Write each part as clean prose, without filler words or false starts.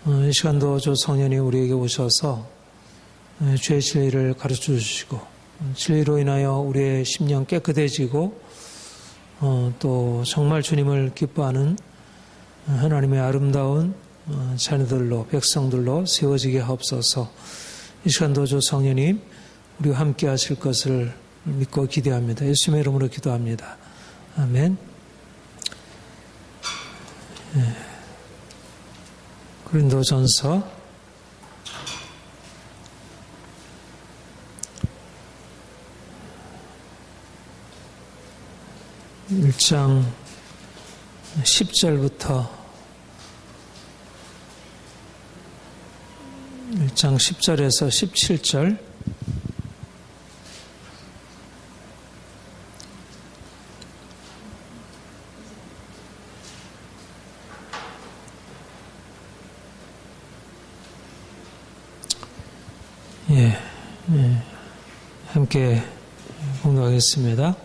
이 시간도 주 성령이 우리에게 오셔서 죄의 진리를 가르쳐 주시고 진리로 인하여 우리의 심령 깨끗해지고 또 정말 주님을 기뻐하는 하나님의 아름다운 자녀들로 백성들로 세워지게 하옵소서. 이 시간도 주 성령님 우리와 함께 하실 것을 믿고 기대합니다. 예수님의 이름으로 기도합니다. 아멘. 고린도전서 1장 10절부터 1장 10절에서 17절 함께 공부하겠습니다.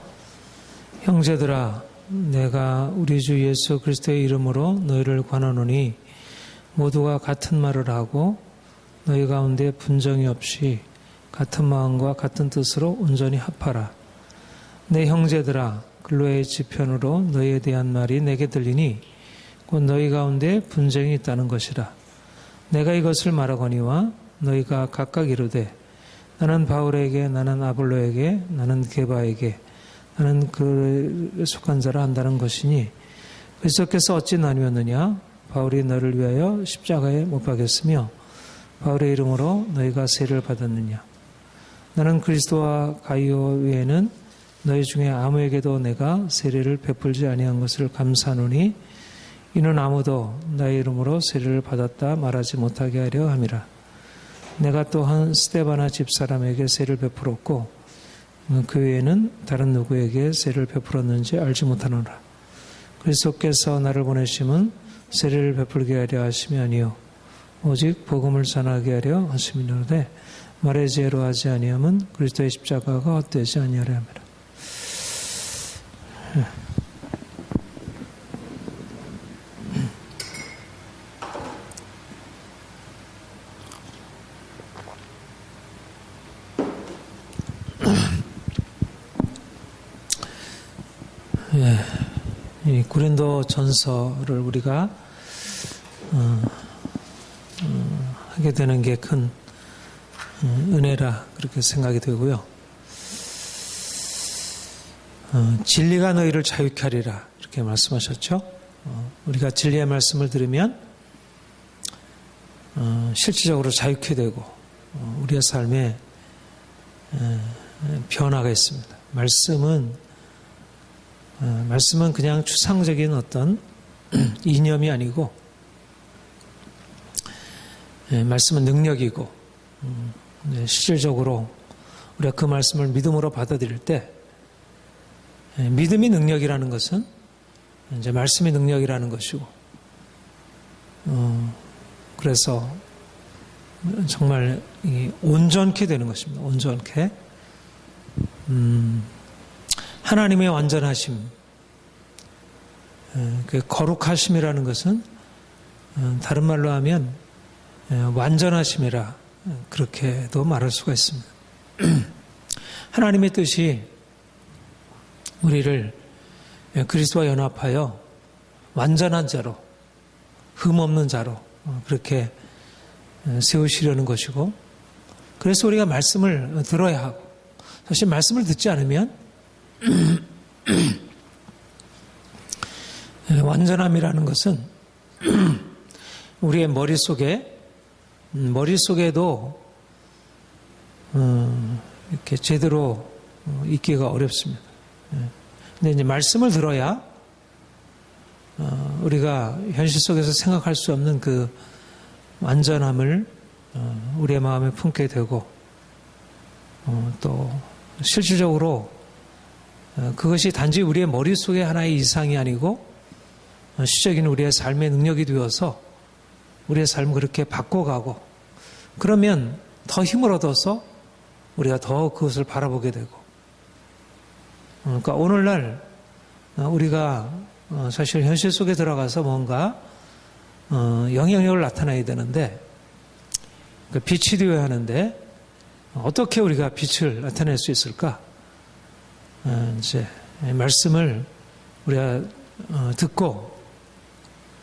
형제들아, 내가 우리 주 예수 그리스도의 이름으로 너희를 권하노니 모두가 같은 말을 하고 너희 가운데 분정이 없이 같은 마음과 같은 뜻으로 온전히 합하라. 내 형제들아, 글로의 지편으로 너희에 대한 말이 내게 들리니 곧 너희 가운데 분쟁이 있다는 것이라. 내가 이것을 말하거니와 너희가 각각 이르되 나는 바울에게, 나는 아볼로에게, 나는 게바에게, 나는 그에 속한 자라 한다는 것이니 그리스도께서 어찌 나뉘었느냐? 바울이 너를 위하여 십자가에 못 박였으며 바울의 이름으로 너희가 세를 받았느냐? 나는 그리스도와 가이오 외에는 너희 중에 아무에게도 내가 세례를 베풀지 아니한 것을 감사하노니 이는 아무도 나의 이름으로 세례를 받았다 말하지 못하게 하려 함이라. 내가 또한 스데바나 집사람에게 세를 베풀었고 그 외에는 다른 누구에게 세를 베풀었는지 알지 못하노라. 그리스도께서 나를 보내심은 세례를 베풀게 하려 하심이 아니요 오직 복음을 전하게 하려 하심이로되 말의 지혜로 하지 아니함은 그리스도의 십자가가 헛되지 아니하려 함이라. 이 고린도 전서를 우리가 하게 되는 게 큰 은혜라 그렇게 생각이 되고요. 진리가 너희를 자유케 하리라 이렇게 말씀하셨죠. 우리가 진리의 말씀을 들으면 실질적으로 자유케 되고 우리의 삶에 변화가 있습니다. 말씀은 그냥 추상적인 어떤 이념이 아니고 말씀은 능력이고 실질적으로 우리가 그 말씀을 믿음으로 받아들일 때 믿음이 능력이라는 것은 이제 말씀이 능력이라는 것이고 그래서 정말 온전케 되는 것입니다. 온전케 하나님의 완전하심, 그 거룩하심이라는 것은 다른 말로 하면 완전하심이라 그렇게도 말할 수가 있습니다. 하나님의 뜻이 우리를 그리스도와 연합하여 완전한 자로, 흠없는 자로 그렇게 세우시려는 것이고 그래서 우리가 말씀을 들어야 하고 사실 말씀을 듣지 않으면 완전함이라는 것은 우리의 머릿속에도 이렇게 제대로 있기가 어렵습니다. 근데 이제 말씀을 들어야 우리가 현실 속에서 생각할 수 없는 그 완전함을 우리의 마음에 품게 되고 또 실질적으로 그것이 단지 우리의 머릿속의 하나의 이상이 아니고 실적인 우리의 삶의 능력이 되어서 우리의 삶을 그렇게 바꿔가고 그러면 더 힘을 얻어서 우리가 더 그것을 바라보게 되고 그러니까 오늘날 우리가 사실 현실 속에 들어가서 뭔가 영향력을 나타내야 되는데 빛이 되어야 하는데 어떻게 우리가 빛을 나타낼 수 있을까? 이제 말씀을 우리가 듣고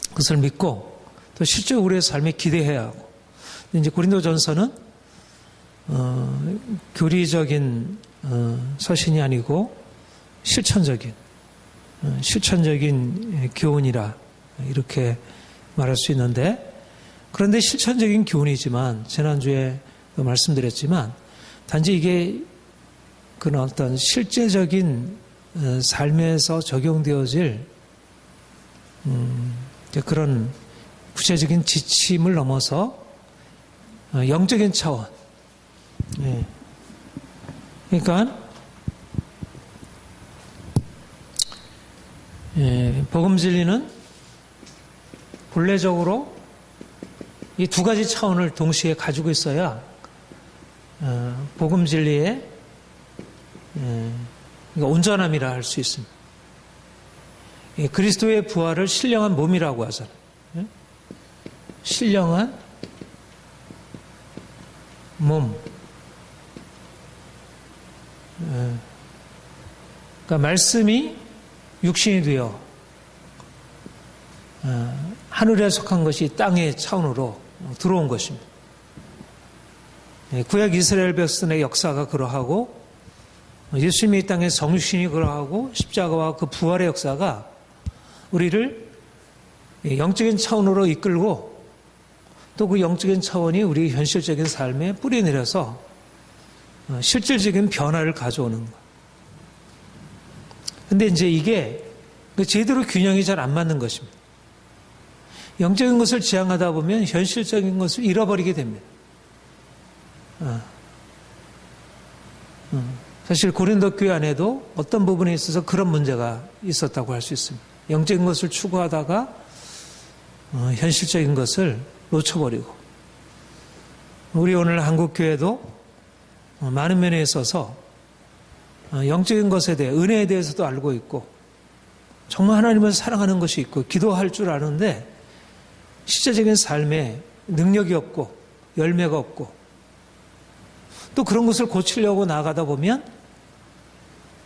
그것을 믿고 또 실제 우리의 삶에 기대해야 하고 이제 고린도전서는 교리적인 서신이 아니고 실천적인 교훈이라 이렇게 말할 수 있는데 그런데 실천적인 교훈이지만 지난주에 말씀드렸지만 단지 이게 그런 어떤 실제적인 삶에서 적용되어질 그런 구체적인 지침을 넘어서 영적인 차원. 그러니까 복음 진리는 본래적으로 이 두 가지 차원을 동시에 가지고 있어야 복음 진리의 온전함이라 할 수 있습니다. 그리스도의 부활을 신령한 몸이라고 하잖아요. 신령한 몸. 그러니까 말씀이 육신이 되어 하늘에 속한 것이 땅의 차원으로 들어온 것입니다. 구약 이스라엘 백성의 역사가 그러하고 예수님이 이 땅의 성육신이 그러하고 십자가와 그 부활의 역사가 우리를 영적인 차원으로 이끌고 또 그 영적인 차원이 우리 현실적인 삶에 뿌리내려서 실질적인 변화를 가져오는 것. 근데 이제 이게 제대로 균형이 잘 안 맞는 것입니다. 영적인 것을 지향하다 보면 현실적인 것을 잃어버리게 됩니다. 사실 고린도 교회 안에도 어떤 부분에 있어서 그런 문제가 있었다고 할 수 있습니다. 영적인 것을 추구하다가 현실적인 것을 놓쳐버리고 우리 오늘 한국교회도 많은 면에 있어서 영적인 것에 대해 은혜에 대해서도 알고 있고 정말 하나님을 사랑하는 것이 있고 기도할 줄 아는데 실제적인 삶에 능력이 없고 열매가 없고 또 그런 것을 고치려고 나아가다 보면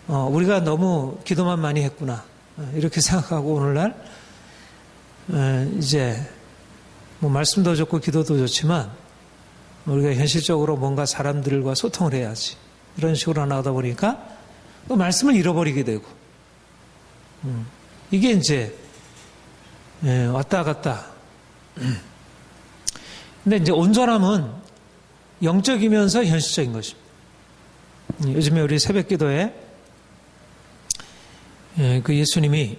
우리가 너무 기도만 많이 했구나 이렇게 생각하고 오늘날 이제 뭐 말씀도 좋고 기도도 좋지만 우리가 현실적으로 뭔가 사람들과 소통을 해야지 이런 식으로 나가다 보니까 또 말씀을 잃어버리게 되고 이게 이제 왔다 갔다. 근데 이제 온전함은 영적이면서 현실적인 것입니다. 요즘에 우리 새벽 기도에 그 예수님이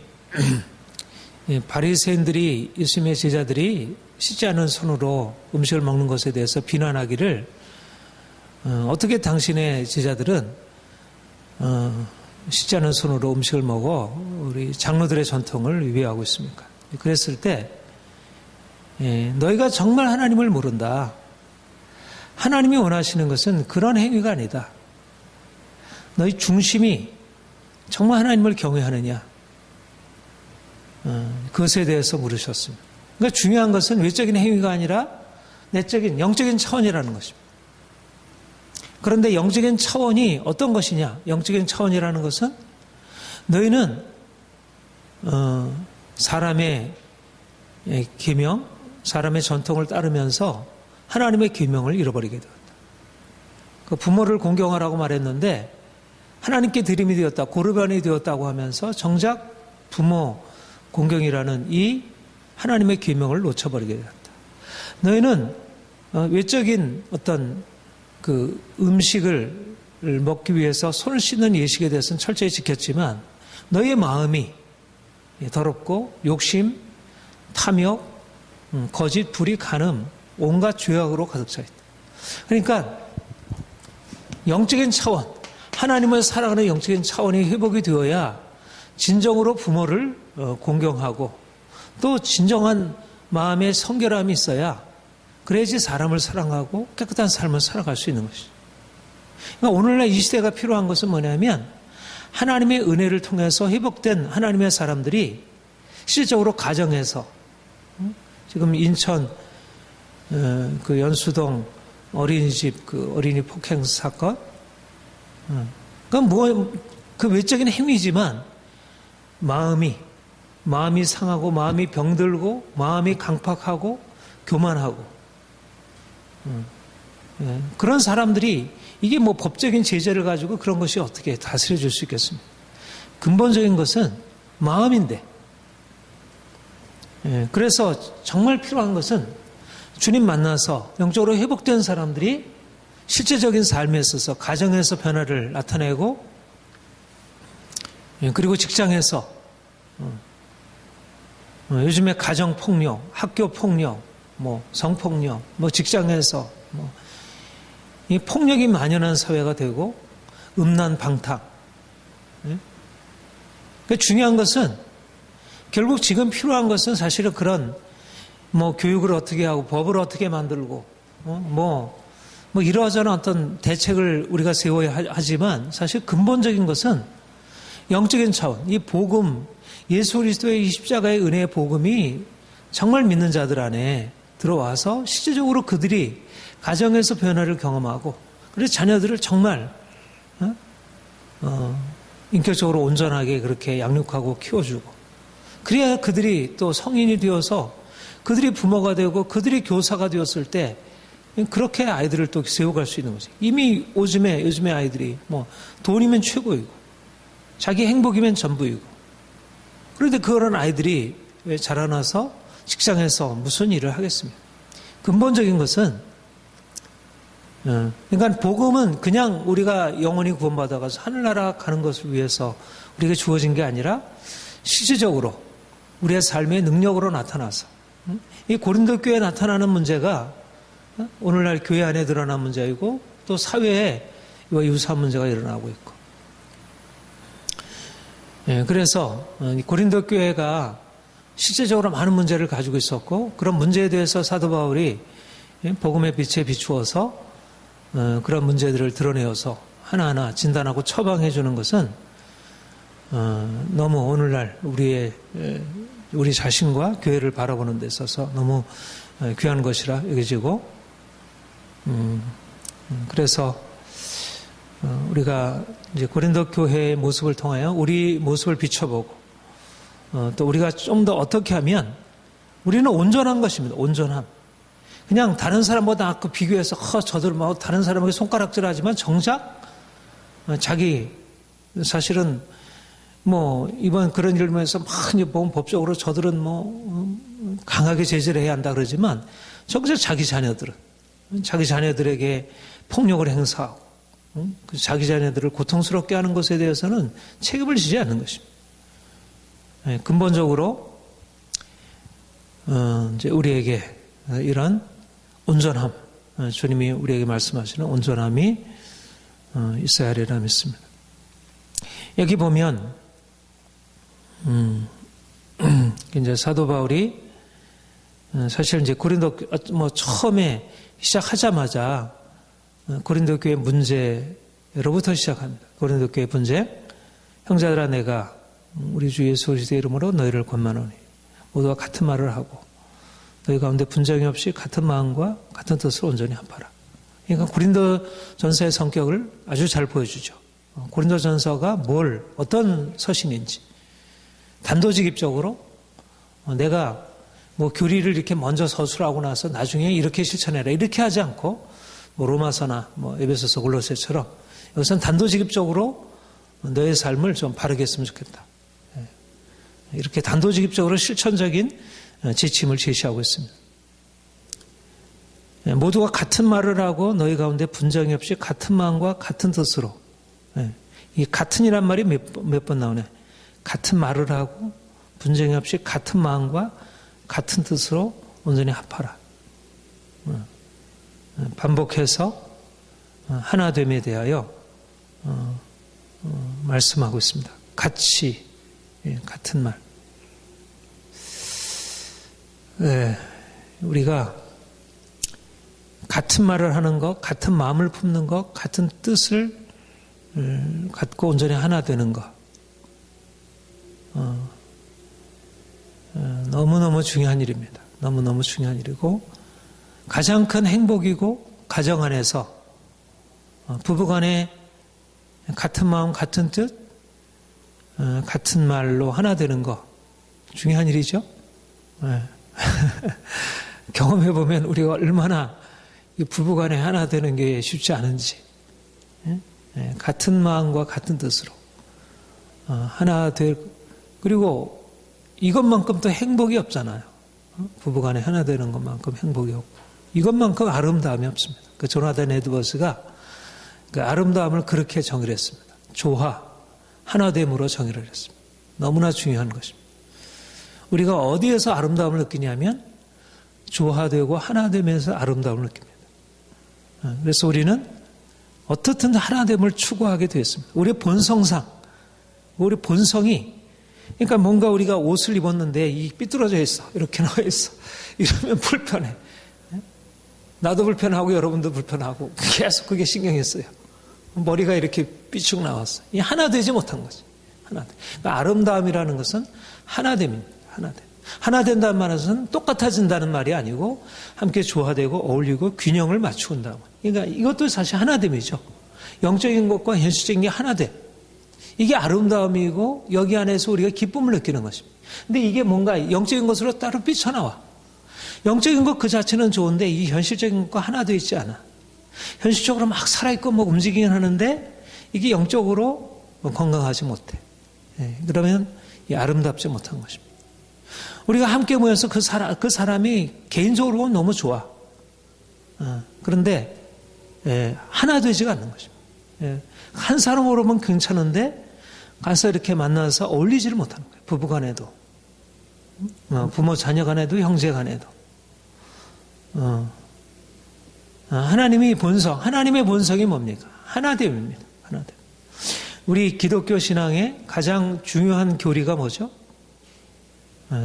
바리새인들이 예수님의 제자들이 씻지 않은 손으로 음식을 먹는 것에 대해서 비난하기를 어떻게 당신의 제자들은 씻지 않은 손으로 음식을 먹어 우리 장로들의 전통을 위배하고 있습니까? 그랬을 때 너희가 정말 하나님을 모른다. 하나님이 원하시는 것은 그런 행위가 아니다. 너희 중심이 정말 하나님을 경외하느냐? 그것에 대해서 물으셨습니다. 그러니까 중요한 것은 외적인 행위가 아니라 내적인 영적인 차원이라는 것입니다. 그런데 영적인 차원이 어떤 것이냐? 영적인 차원이라는 것은 너희는 사람의 계명, 사람의 전통을 따르면서 하나님의 계명을 잃어버리게 되었다. 그 부모를 공경하라고 말했는데 하나님께 드림이 되었다, 고르반이 되었다고 하면서 정작 부모 공경이라는 이 하나님의 계명을 놓쳐버리게 되었다. 너희는 외적인 어떤 그 음식을 먹기 위해서 손을 씻는 예식에 대해서는 철저히 지켰지만 너희의 마음이 더럽고 욕심, 탐욕, 거짓, 불의, 간음, 온갖 죄악으로 가득 차 있다. 그러니까 영적인 차원, 하나님을 사랑하는 영적인 차원이 회복이 되어야 진정으로 부모를 공경하고 또 진정한 마음의 성결함이 있어야 그래야지 사람을 사랑하고 깨끗한 삶을 살아갈 수 있는 것이죠. 그러니까 오늘날 이 시대가 필요한 것은 뭐냐면 하나님의 은혜를 통해서 회복된 하나님의 사람들이 실질적으로 가정에서 지금 인천 그 연수동 어린이집 그 어린이 폭행 사건, 그 외적인 행위지만 마음이 상하고 마음이 병들고 마음이 강팍하고 교만하고 그런 사람들이 이게 뭐 법적인 제재를 가지고 그런 것이 어떻게 다스려 줄 수 있겠습니까? 근본적인 것은 마음인데, 그래서 정말 필요한 것은 주님 만나서 영적으로 회복된 사람들이 실제적인 삶에 있어서 가정에서 변화를 나타내고, 그리고 직장에서 요즘에 가정폭력, 학교폭력, 성폭력, 직장에서 이 폭력이 만연한 사회가 되고 음란방탕. 그러니까 중요한 것은 결국 지금 필요한 것은 사실은 그런 교육을 어떻게 하고 법을 어떻게 만들고 이러저러한 어떤 대책을 우리가 세워야 하지만 사실 근본적인 것은 영적인 차원, 이 복음, 예수 그리스도의 이 십자가의 은혜의 복음이 정말 믿는 자들 안에 들어와서 실제적으로 그들이 가정에서 변화를 경험하고, 그래서 자녀들을 정말 인격적으로 온전하게 그렇게 양육하고 키워주고, 그래야 그들이 또 성인이 되어서 그들이 부모가 되고 그들이 교사가 되었을 때 그렇게 아이들을 또 세워갈 수 있는 거지. 이미 요즘의 아이들이 돈이면 최고이고 자기 행복이면 전부이고, 그런데 그런 아이들이 왜 자라나서 직장에서 무슨 일을 하겠습니까? 근본적인 것은, 그러니까 복음은 그냥 우리가 영원히 구원받아가서 하늘나라 가는 것을 위해서 우리에게 주어진 게 아니라 실질적으로 우리의 삶의 능력으로 나타나서, 이 고린도 교회에 나타나는 문제가 오늘날 교회 안에 드러난 문제이고 또 사회에 이와 유사한 문제가 일어나고 있고, 그래서 고린도 교회가 실제적으로 많은 문제를 가지고 있었고, 그런 문제에 대해서 사도 바울이 복음의 빛에 비추어서 그런 문제들을 드러내어서 하나하나 진단하고 처방해 주는 것은 너무 오늘날 우리 자신과 교회를 바라보는 데 있어서 너무 귀한 것이라 여겨지고, 그래서 우리가 이제 고린도 교회의 모습을 통하여 우리 모습을 비춰보고, 또 우리가 좀 더 어떻게 하면 우리는 온전한 것입니다. 온전함. 그냥 다른 사람보다 비교해서 저들 다른 사람에게 손가락질하지만 정작 자기 사실은 이번 그런 일을 위해서 많이 보면 법적으로 저들은 강하게 제재를 해야 한다 그러지만 정작 자기 자녀들에게 폭력을 행사하고 자기 자녀들을 고통스럽게 하는 것에 대해서는 책임을 지지 않는 것입니다. 근본적으로 이제 우리에게 이런 온전함, 주님이 우리에게 말씀하시는 온전함이 있어야 하리라 믿습니다. 여기 보면 이제 사도 바울이 사실 이제 고린도 처음에 시작하자마자 고린도 교회 문제로부터 시작합니다. 고린도 교회 문제, 형제들아 내가 우리 주 예수 그리스도의 이름으로 너희를 권면하노니 모두가 같은 말을 하고 너희 가운데 분쟁이 없이 같은 마음과 같은 뜻으로 온전히 합하라. 그러니까 고린도전서의 성격을 아주 잘 보여주죠. 고린도전서가 어떤 서신인지 단도직입적으로 내가 교리를 이렇게 먼저 서술하고 나서 나중에 이렇게 실천해라 이렇게 하지 않고 로마서나 에베소서 골로새처럼 여기서는 단도직입적으로 너의 삶을 좀 바르게 했으면 좋겠다. 이렇게 단도직입적으로 실천적인 지침을 제시하고 있습니다. 모두가 같은 말을 하고 너희 가운데 분쟁이 없이 같은 마음과 같은 뜻으로, 이 같은이란 말이 몇 번 나오네. 같은 말을 하고 분쟁이 없이 같은 마음과 같은 뜻으로 온전히 합하라. 반복해서 하나됨에 대하여 말씀하고 있습니다. 같이, 같은 말. 우리가 같은 말을 하는 것, 같은 마음을 품는 것, 같은 뜻을 갖고 온전히 하나 되는 것. 너무너무 중요한 일입니다. 너무너무 중요한 일이고 가장 큰 행복이고 가정 안에서 부부간에 같은 마음 같은 뜻 같은 말로 하나 되는 거 중요한 일이죠. 경험해보면 우리가 얼마나 이 부부간에 하나 되는 게 쉽지 않은지 같은 마음과 같은 뜻으로 하나 될 그리고 이것만큼 또 행복이 없잖아요. 부부간에 하나 되는 것만큼 행복이 없고 이것만큼 아름다움이 없습니다. 그 조나단 에드워즈가 그 아름다움을 그렇게 정의를 했습니다. 조화, 하나됨으로 정의를 했습니다. 너무나 중요한 것입니다. 우리가 어디에서 아름다움을 느끼냐면 조화되고 하나됨에서 아름다움을 느낍니다. 그래서 우리는 어떻든 하나됨을 추구하게 되었습니다. 우리의 본성상, 우리 본성이 그러니까 뭔가 우리가 옷을 입었는데 이 삐뚤어져 있어. 이렇게 나와 있어. 이러면 불편해. 나도 불편하고 여러분도 불편하고 계속 그게 신경이 써요. 머리가 이렇게 삐쭉 나왔어. 이 하나 되지 못한 거지. 하나 돼. 그러니까 아름다움이라는 것은 하나됨입니다. 하나됨. 하나 된다는 말은 똑같아진다는 말이 아니고 함께 조화되고 어울리고 균형을 맞춘다. 그러니까 이것도 사실 하나됨이죠. 영적인 것과 현실적인 게 하나됨. 이게 아름다움이고 여기 안에서 우리가 기쁨을 느끼는 것입니다. 근데 이게 뭔가 영적인 것으로 따로 삐쳐나와. 영적인 것 그 자체는 좋은데 이 현실적인 것과 하나 되어 있지 않아. 현실적으로 막 살아있고 뭐 움직이긴 하는데 이게 영적으로 건강하지 못해. 그러면 아름답지 못한 것입니다. 우리가 함께 모여서 그 사람이 개인적으로 너무 좋아. 그런데 하나 되지가 않는 것입니다. 한 사람으로만 괜찮은데 가서 이렇게 만나서 어울리지를 못하는 거예요. 부부 간에도 부모 자녀 간에도 형제 간에도 하나님의 본성이 뭡니까? 하나됨입니다. 하나됨. 우리 기독교 신앙의 가장 중요한 교리가 뭐죠?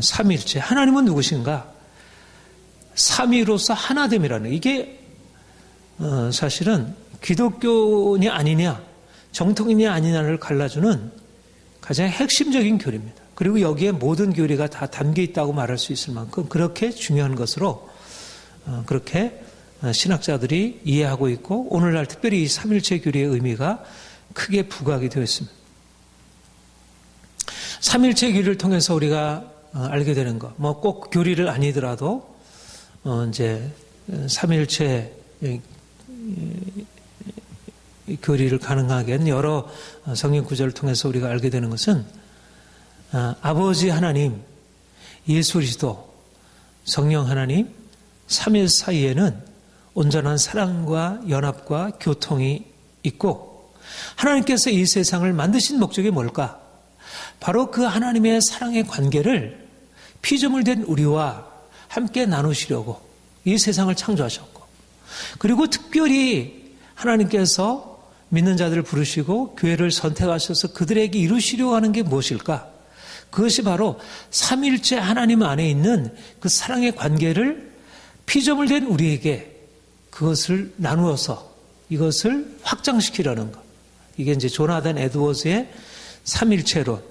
삼위일체. 하나님은 누구신가? 삼위로서 하나됨이라는 이게 사실은 기독교냐 아니냐 정통이냐 아니냐를 갈라주는 가장 핵심적인 교리입니다. 그리고 여기에 모든 교리가 다 담겨 있다고 말할 수 있을 만큼 그렇게 중요한 것으로 그렇게 신학자들이 이해하고 있고 오늘날 특별히 이 삼일체 교리의 의미가 크게 부각이 되어 있습니다. 삼일체 교리를 통해서 우리가 알게 되는 것, 뭐 꼭 교리를 아니더라도 이제 삼일체 교리를 가능하게 한 여러 성경 구절을 통해서 우리가 알게 되는 것은 아버지 하나님, 예수 그리스도, 성령 하나님, 삼일 사이에는 온전한 사랑과 연합과 교통이 있고 하나님께서 이 세상을 만드신 목적이 뭘까? 바로 그 하나님의 사랑의 관계를 피조물 된 우리와 함께 나누시려고 이 세상을 창조하셨고 그리고 특별히 하나님께서 믿는 자들을 부르시고 교회를 선택하셔서 그들에게 이루시려고 하는 게 무엇일까? 그것이 바로 삼일째 하나님 안에 있는 그 사랑의 관계를 피조물 된 우리에게 그것을 나누어서 이것을 확장시키려는 것. 이게 이제 조나단 에드워즈의 삼일체론.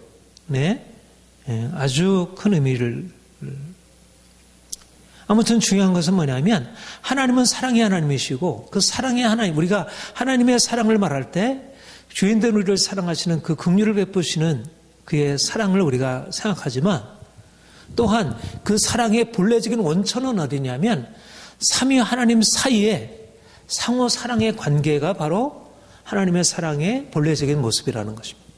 아주 큰 의미를. 아무튼 중요한 것은 뭐냐면 하나님은 사랑의 하나님이시고 그 사랑의 하나님, 우리가 하나님의 사랑을 말할 때 주인된 우리를 사랑하시는 그 긍휼을 베푸시는 그의 사랑을 우리가 생각하지만 또한 그 사랑의 본래적인 원천은 어디냐면 삼위 하나님 사이에 상호 사랑의 관계가 바로 하나님의 사랑의 본래적인 모습이라는 것입니다.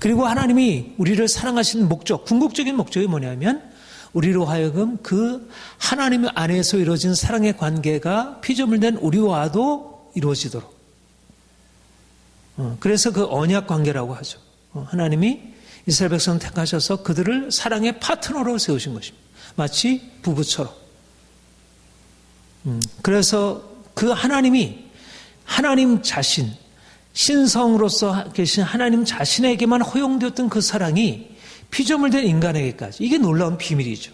그리고 하나님이 우리를 사랑하시는 목적, 궁극적인 목적이 뭐냐면 우리로 하여금 그 하나님 안에서 이루어진 사랑의 관계가 피조물된 우리와도 이루어지도록. 그래서 그 언약 관계라고 하죠. 하나님이 이스라엘 백성을 택하셔서 그들을 사랑의 파트너로 세우신 것입니다. 마치 부부처럼. 그래서 그 하나님이 하나님 자신, 신성으로서 계신 하나님 자신에게만 허용되었던 그 사랑이 피조물된 인간에게까지. 이게 놀라운 비밀이죠.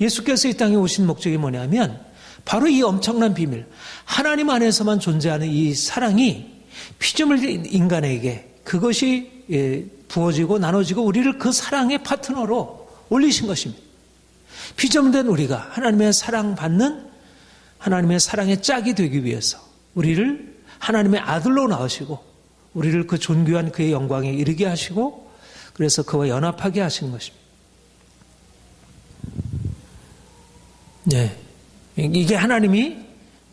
예수께서 이 땅에 오신 목적이 뭐냐면 바로 이 엄청난 비밀, 하나님 안에서만 존재하는 이 사랑이 피조물된 인간에게 그것이 부어지고 나눠지고 우리를 그 사랑의 파트너로 올리신 것입니다. 피조물된 우리가 하나님의 사랑받는 하나님의 사랑의 짝이 되기 위해서 우리를 하나님의 아들로 낳으시고 우리를 그 존귀한 그의 영광에 이르게 하시고 그래서 그와 연합하게 하신 것입니다. 네, 이게 하나님이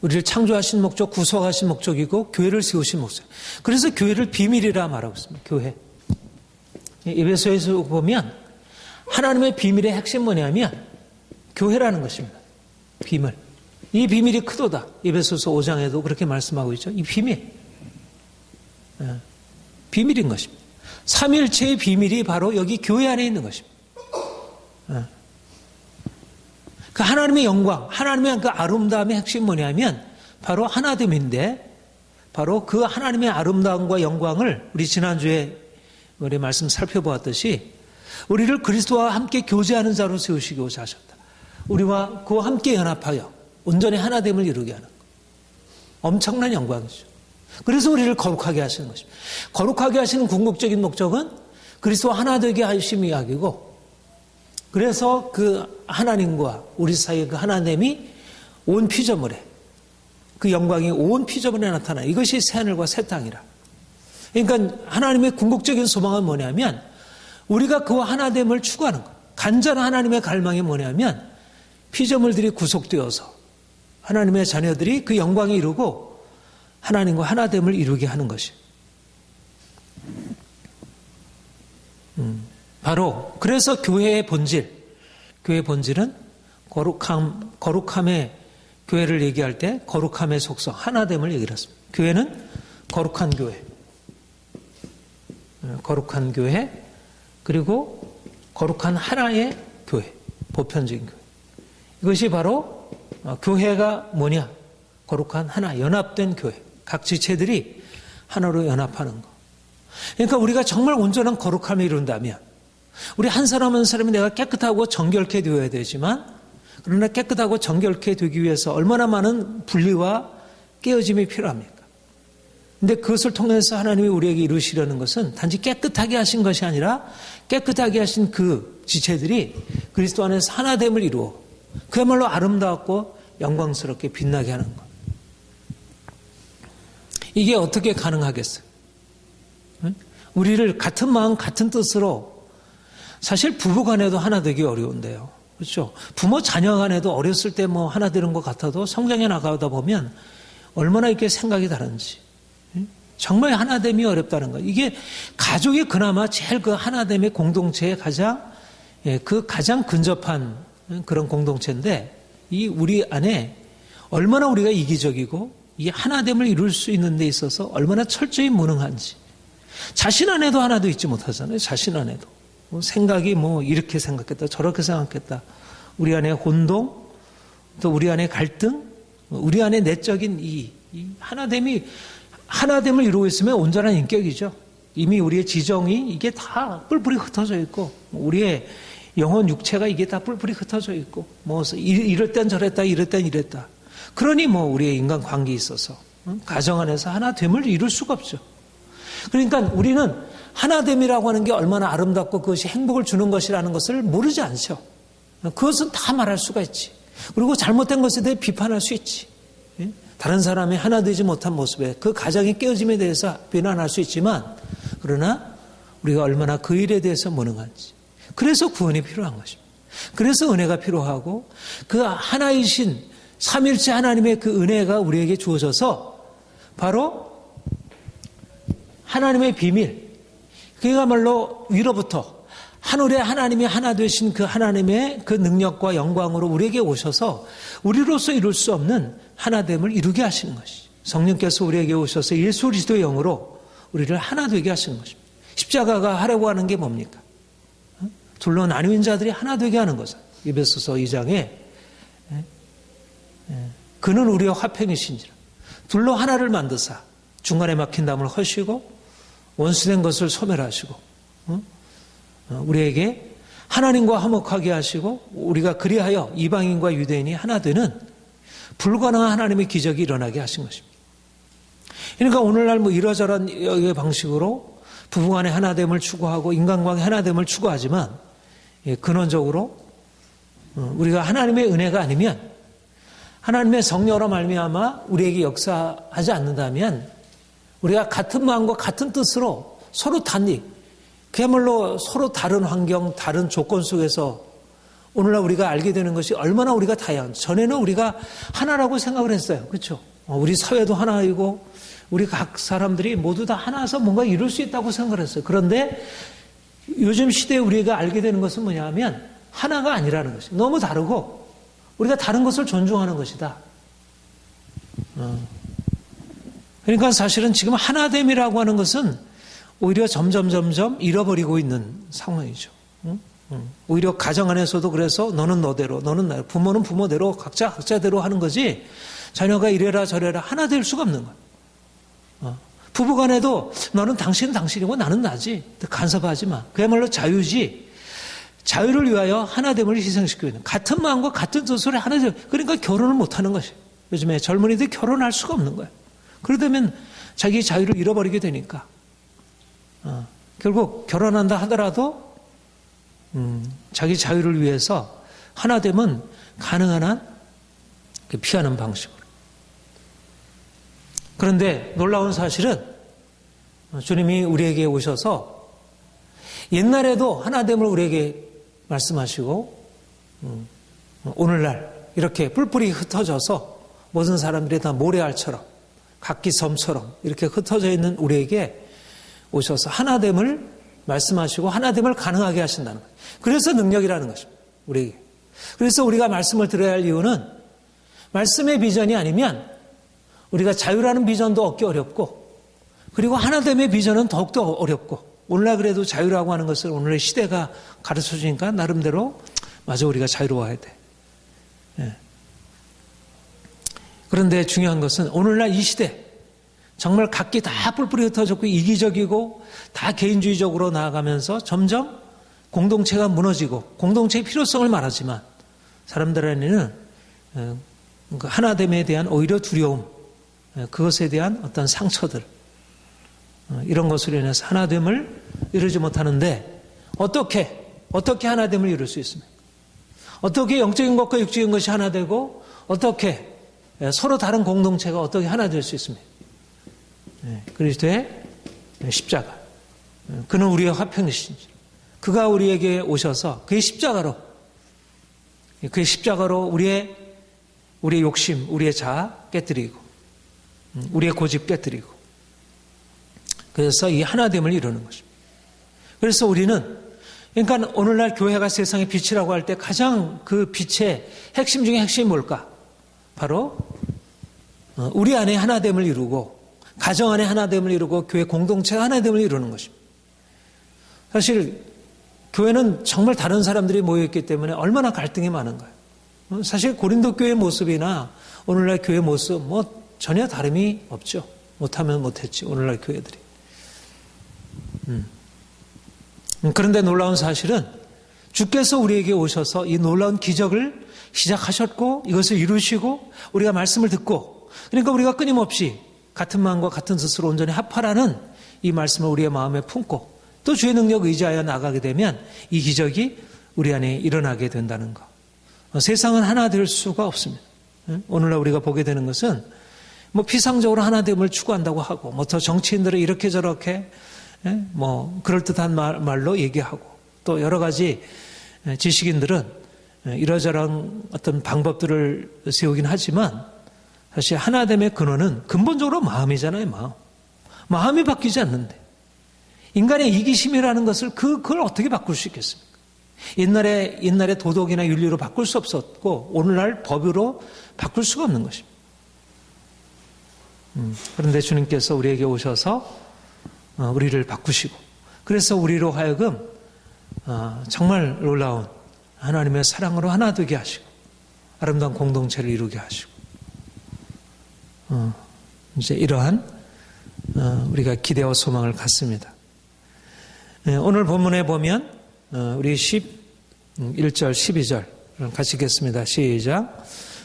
우리를 창조하신 목적, 구속하신 목적이고 교회를 세우신 목적. 그래서 교회를 비밀이라 말하고 있습니다. 교회. 에베소에서 보면 하나님의 비밀의 핵심 뭐냐면 교회라는 것입니다. 비밀. 이 비밀이 크도다. 에베소서 5장에도 그렇게 말씀하고 있죠. 이 비밀. 비밀인 것입니다. 삼위일체의 비밀이 바로 여기 교회 안에 있는 것입니다. 그 하나님의 영광, 하나님의 그 아름다움의 핵심이 뭐냐면 바로 하나됨인데 바로 그 하나님의 아름다움과 영광을 우리 지난주에 우리 말씀 살펴보았듯이 우리를 그리스도와 함께 교제하는 자로 세우시고자 하셨다. 우리와 그와 함께 연합하여 온전히 하나됨을 이루게 하는 것. 엄청난 영광이죠. 그래서 우리를 거룩하게 하시는 것입니다. 거룩하게 하시는 궁극적인 목적은 그리스도와 하나 되게 하심이 이야기고 그래서 그 하나님과 우리 사이의 그 하나됨이 온 피조물에 그 영광이 온 피조물에 나타나 이것이 새하늘과 새 땅이라. 그러니까 하나님의 궁극적인 소망은 뭐냐면 우리가 그와 하나됨을 추구하는 것. 간절한 하나님의 갈망이 뭐냐면 피조물들이 구속되어서 하나님의 자녀들이 그 영광에 이루고 하나님과 하나됨을 이루게 하는 것이. 바로 그래서 교회의 본질은 거룩함의 교회를 얘기할 때 거룩함의 속성, 하나됨을 얘기를 했습니다. 교회는 거룩한 교회, 그리고 거룩한 하나의 교회, 보편적인 교회. 이것이 바로 교회가 뭐냐? 거룩한 하나, 연합된 교회. 각 지체들이 하나로 연합하는 것. 그러니까 우리가 정말 온전한 거룩함을 이룬다면 우리 한 사람 한 사람이 내가 깨끗하고 정결케 되어야 되지만 그러나 깨끗하고 정결케 되기 위해서 얼마나 많은 분리와 깨어짐이 필요합니까? 근데 그것을 통해서 하나님이 우리에게 이루시려는 것은 단지 깨끗하게 하신 것이 아니라 깨끗하게 하신 그 지체들이 그리스도 안에서 하나됨을 이루어 그야말로 아름다웠고 영광스럽게 빛나게 하는 것. 이게 어떻게 가능하겠어요? 우리를 같은 마음 같은 뜻으로 사실 부부 간에도 하나 되기 어려운데요. 그렇죠? 부모 자녀 간에도 어렸을 때 뭐 하나 되는 것 같아도 성장해 나가다 보면 얼마나 이렇게 생각이 다른지. 정말 하나됨이 어렵다는 거. 이게 가족이 그나마 제일 그 하나됨의 공동체의 가장 근접한 그런 공동체인데 이 우리 안에 얼마나 우리가 이기적이고 이 하나됨을 이룰 수 있는 데 있어서 얼마나 철저히 무능한지. 자신 안에도 하나도 있지 못하잖아요. 자신 안에도. 생각이 뭐 이렇게 생각했다 저렇게 생각했다. 우리 안에 혼동 또 우리 안에 갈등 우리 안에 내적인 이 하나됨을 이루고 있으면 온전한 인격이죠. 이미 우리의 지정이 이게 다 뿔뿔이 흩어져 있고 우리의 영혼 육체가 이게 다 뿔뿔이 흩어져 있고 뭐 이럴 땐 저랬다 이럴 땐 이랬다. 그러니 뭐 우리의 인간관계에 있어서 가정 안에서 하나됨을 이룰 수가 없죠. 그러니까 우리는 하나됨이라고 하는 게 얼마나 아름답고 그것이 행복을 주는 것이라는 것을 모르지 않죠. 그것은 다 말할 수가 있지. 그리고 잘못된 것에 대해 비판할 수 있지. 다른 사람이 하나 되지 못한 모습에 그 가정의 깨어짐에 대해서 비난할 수 있지만 그러나 우리가 얼마나 그 일에 대해서 무능한지. 그래서 구원이 필요한 것입니다. 그래서 은혜가 필요하고 그 하나이신 삼일체 하나님의 그 은혜가 우리에게 주어져서 바로 하나님의 비밀, 그야말로 위로부터 하늘에 하나님이 하나 되신 그 하나님의 그 능력과 영광으로 우리에게 오셔서 우리로서 이룰 수 없는 하나됨을 이루게 하시는 것이죠. 성령께서 우리에게 오셔서 예수 그리스도의 영으로 우리를 하나 되게 하시는 것입니다. 십자가가 하려고 하는 게 뭡니까? 둘로 나뉘는 자들이 하나 되게 하는 거죠. 에베소서 2장에 그는 우리와 화평이신지라 둘로 하나를 만드사 중간에 막힌 담을 허시고 원수된 것을 소멸하시고 우리에게 하나님과 화목하게 하시고 우리가 그리하여 이방인과 유대인이 하나 되는 불가능한 하나님의 기적이 일어나게 하신 것입니다. 그러니까 오늘날 뭐 이러저런 방식으로 부부간의 하나됨을 추구하고 인간관계 하나됨을 추구하지만 근원적으로 우리가 하나님의 은혜가 아니면, 하나님의 성령으로 말미암아 우리에게 역사하지 않는다면, 우리가 같은 마음과 같은 뜻으로 서로 단일, 그야말로 서로 다른 환경, 다른 조건 속에서 오늘날 우리가 알게 되는 것이 얼마나 우리가 다양한, 전에는 우리가 하나라고 생각을 했어요. 그렇죠? 우리 사회도 하나이고 우리 각 사람들이 모두 다 하나여서 뭔가 이룰 수 있다고 생각을 했어요. 그런데 요즘 시대에 우리가 알게 되는 것은 뭐냐면 하나가 아니라는 것이 너무 다르고 우리가 다른 것을 존중하는 것이다. 그러니까 사실은 지금 하나됨이라고 하는 것은 오히려 점점 잃어버리고 있는 상황이죠. 오히려 가정 안에서도 그래서 너는 너대로, 너는 나대로, 부모는 부모대로 각자대로 하는 거지 자녀가 이래라 저래라 하나 될 수가 없는 거야. 부부간에도 너는 당신은 당신이고 나는 나지. 간섭하지 마. 그야말로 자유지. 자유를 위하여 하나됨을 희생시키고 있는 같은 마음과 같은 뜻으로 하나됨. 그러니까 결혼을 못하는 것이. 요즘에 젊은이들이 결혼할 수가 없는 거예요. 그러다면 자기 자유를 잃어버리게 되니까 결국 결혼한다 하더라도 자기 자유를 위해서 하나됨은 가능한 한 피하는 방식으로. 그런데 놀라운 사실은 주님이 우리에게 오셔서 옛날에도 하나됨을 우리에게 말씀하시고 오늘날 이렇게 뿔뿔이 흩어져서 모든 사람들이 다 모래알처럼 각기섬처럼 이렇게 흩어져 있는 우리에게 오셔서 하나됨을 말씀하시고 하나됨을 가능하게 하신다는 거예요. 그래서 능력이라는 것입니다. 우리에게. 그래서 우리가 말씀을 들어야 할 이유는 말씀의 비전이 아니면 우리가 자유라는 비전도 얻기 어렵고 그리고 하나됨의 비전은 더욱더 어렵고 오늘날 그래도 자유라고 하는 것을 오늘의 시대가 가르쳐 주니까 나름대로 맞아 우리가 자유로워야 돼. 예. 그런데 중요한 것은 오늘날 이 시대 정말 각기 다 뿔뿔이 흩어졌고 이기적이고 다 개인주의적으로 나아가면서 점점 공동체가 무너지고 공동체의 필요성을 말하지만 사람들 안에는 하나됨에 대한 오히려 두려움, 그것에 대한 어떤 상처들 이런 것으로 인해서 하나됨을 이루지 못하는데 어떻게 하나됨을 이룰 수 있습니까? 어떻게 영적인 것과 육적인 것이 하나 되고 어떻게 서로 다른 공동체가 어떻게 하나 될 수 있습니까? 그리스도의 십자가. 그는 우리의 화평이신지. 그가 우리에게 오셔서 그의 십자가로 우리의 욕심, 우리의 자아 깨뜨리고 우리의 고집 깨뜨리고 그래서 이 하나됨을 이루는 것입니다. 그래서 우리는 그러니까 오늘날 교회가 세상의 빛이라고 할 때 가장 그 빛의 핵심 중에 핵심이 뭘까? 바로 우리 안에 하나됨을 이루고 가정 안에 하나됨을 이루고 교회 공동체가 하나됨을 이루는 것입니다. 사실 교회는 정말 다른 사람들이 모여있기 때문에 얼마나 갈등이 많은 거예요. 사실 고린도 교회 모습이나 오늘날 교회 모습 전혀 다름이 없죠. 못하면 못했지 오늘날 교회들이. 그런데 놀라운 사실은 주께서 우리에게 오셔서 이 놀라운 기적을 시작하셨고 이것을 이루시고 우리가 말씀을 듣고 그러니까 우리가 끊임없이 같은 마음과 같은 뜻으로 온전히 합하라는 이 말씀을 우리의 마음에 품고 또 주의 능력 의지하여 나가게 되면 이 기적이 우리 안에 일어나게 된다는 것. 세상은 하나 될 수가 없습니다. 오늘날 우리가 보게 되는 것은 피상적으로 하나됨을 추구한다고 하고 더 정치인들은 이렇게 저렇게 그럴듯한 말로 얘기하고 또 여러 가지 지식인들은 이러저러한 어떤 방법들을 세우긴 하지만 사실 하나됨의 근원은 근본적으로 마음이잖아요. 마음이 바뀌지 않는데 인간의 이기심이라는 것을 그걸 어떻게 바꿀 수 있겠습니까? 옛날에 도덕이나 윤리로 바꿀 수 없었고 오늘날 법으로 바꿀 수가 없는 것입니다. 그런데 주님께서 우리에게 오셔서 우리를 바꾸시고 그래서 우리로 하여금 정말 놀라운 하나님의 사랑으로 하나 되게 하시고 아름다운 공동체를 이루게 하시고 이제 이러한 우리가 기대와 소망을 갖습니다. 오늘 본문에 보면 우리 11절 12절 같이 읽겠습니다. 시작.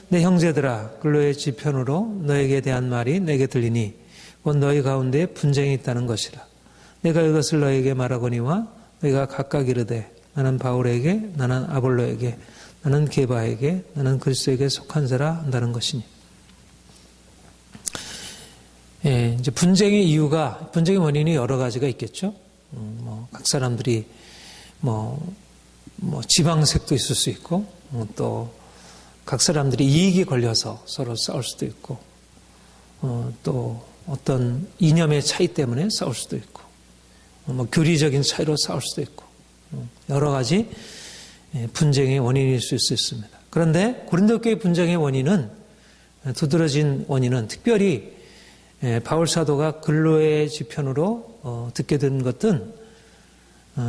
내 형제들아 근로의 지편으로 너에게 대한 말이 내게 들리니 곧 너희 가운데 분쟁이 있다는 것이라. 내가 이것을 너에게 말하거니와 너희가 각각 이르되 나는 바울에게 나는 아볼로에게 나는 게바에게, 나는 그리스도에게 속한 자라 한다는 것이니. 예, 이제 분쟁의 원인이 여러 가지가 있겠죠. 각 사람들이 지방색도 있을 수 있고, 또 각 사람들이 이익이 걸려서 서로 싸울 수도 있고, 또 어떤 이념의 차이 때문에 싸울 수도 있고, 교리적인 차이로 싸울 수도 있고, 여러 가지 분쟁의 원인일 수 있습니다. 그런데 고린도 교회 분쟁의 원인은, 두드러진 원인은 특별히 바울 사도가 근로의 지편으로 듣게 된 것은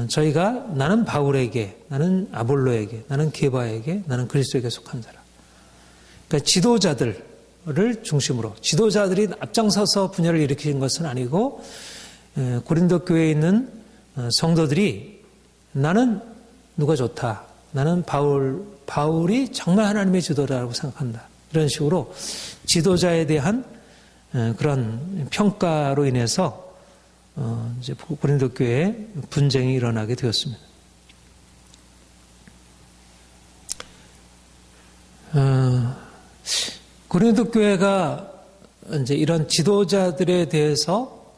저희가 나는 바울에게, 나는 아볼로에게, 나는 게바에게, 나는 그리스도에게 속한 자라. 그러니까 지도자들을 중심으로, 지도자들이 앞장서서 분열을 일으키는 것은 아니고 고린도 교회에 있는 성도들이 나는 누가 좋다, 나는 바울이 정말 하나님의 지도자라고 생각한다, 이런 식으로 지도자에 대한 그런 평가로 인해서 이제 고린도 교회에 분쟁이 일어나게 되었습니다. 고린도 교회가 이제 이런 지도자들에 대해서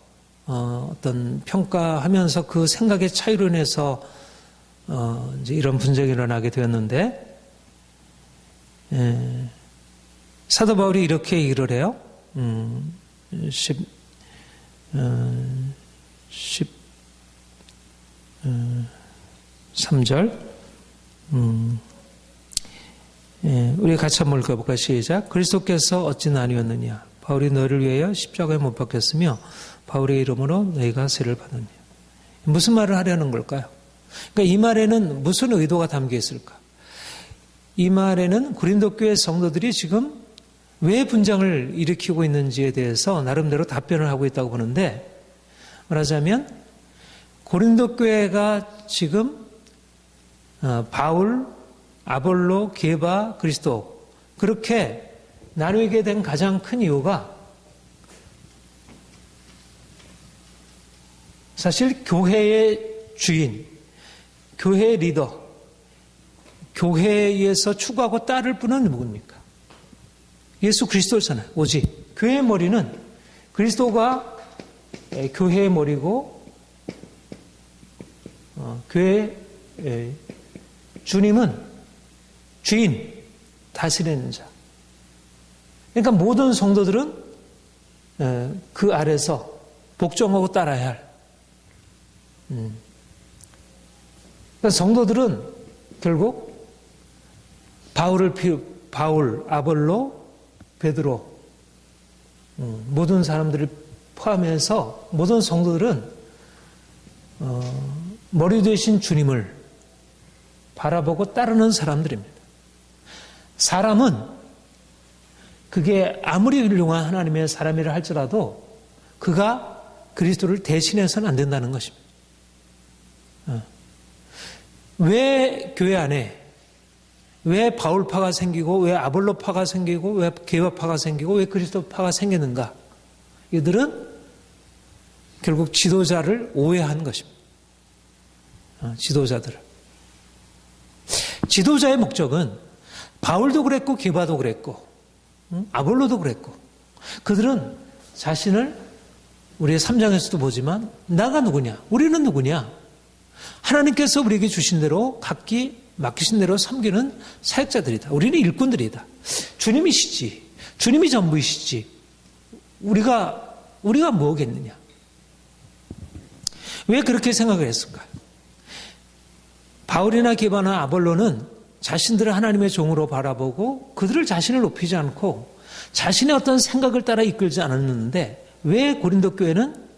어떤 평가하면서 그 생각의 차이로 인해서 이제 이런 분쟁이 일어나게 되었는데, 사도 바울이 이렇게 얘기를 해요. 13절. 우리 같이 한번 읽어볼까요? 시작. 그리스도께서 어찌 나뉘었느냐? 바울이 너를 위하여 십자가에 못 박혔으며 바울의 이름으로 너희가 세를 받았냐? 무슨 말을 하려는 걸까요? 그러니까 이 말에는 무슨 의도가 담겨 있을까? 이 말에는 고린도 교회 성도들이 지금 왜 분쟁을 일으키고 있는지에 대해서 나름대로 답변을 하고 있다고 보는데, 말하자면 고린도 교회가 지금 바울, 아볼로, 게바, 그리스도 그렇게 나누게 된 가장 큰 이유가 사실 교회의 주인, 교회의 리더, 교회에서 추구하고 따를 분은 누굽니까? 예수 그리스도잖아요. 오직 교회의 머리는, 그리스도가 교회의 머리고, 교회의 주님은 주인, 다스리는 자. 그러니까 모든 성도들은 그 아래서 복종하고 따라야 할. 그러니까 성도들은 결국 바울, 아볼로, 베드로, 모든 사람들을 포함해서 모든 성도들은 머리 되신 주님을 바라보고 따르는 사람들입니다. 사람은 그게 아무리 훌륭한 하나님의 사람이라 할지라도 그가 그리스도를 대신해서는 안 된다는 것입니다. 왜 교회 안에 왜 바울파가 생기고 왜 아볼로파가 생기고 왜 게바파가 생기고 왜 그리스도파가 생겼는가? 이들은 결국 지도자를 오해한 것입니다. 지도자들을. 지도자의 목적은 바울도 그랬고 게바도 그랬고 아볼로도 그랬고, 그들은 자신을 우리의 3장에서도 보지만 나가 누구냐? 우리는 누구냐? 하나님께서 우리에게 주신 대로 각기 맡기신 대로 섬기는 사역자들이다. 우리는 일꾼들이다. 주님이시지. 주님이 전부이시지. 우리가 뭐겠느냐? 왜 그렇게 생각을 했을까요? 바울이나 게바나 아볼로는 자신들을 하나님의 종으로 바라보고 그들을 자신을 높이지 않고 자신의 어떤 생각을 따라 이끌지 않았는데, 왜 고린도 교회는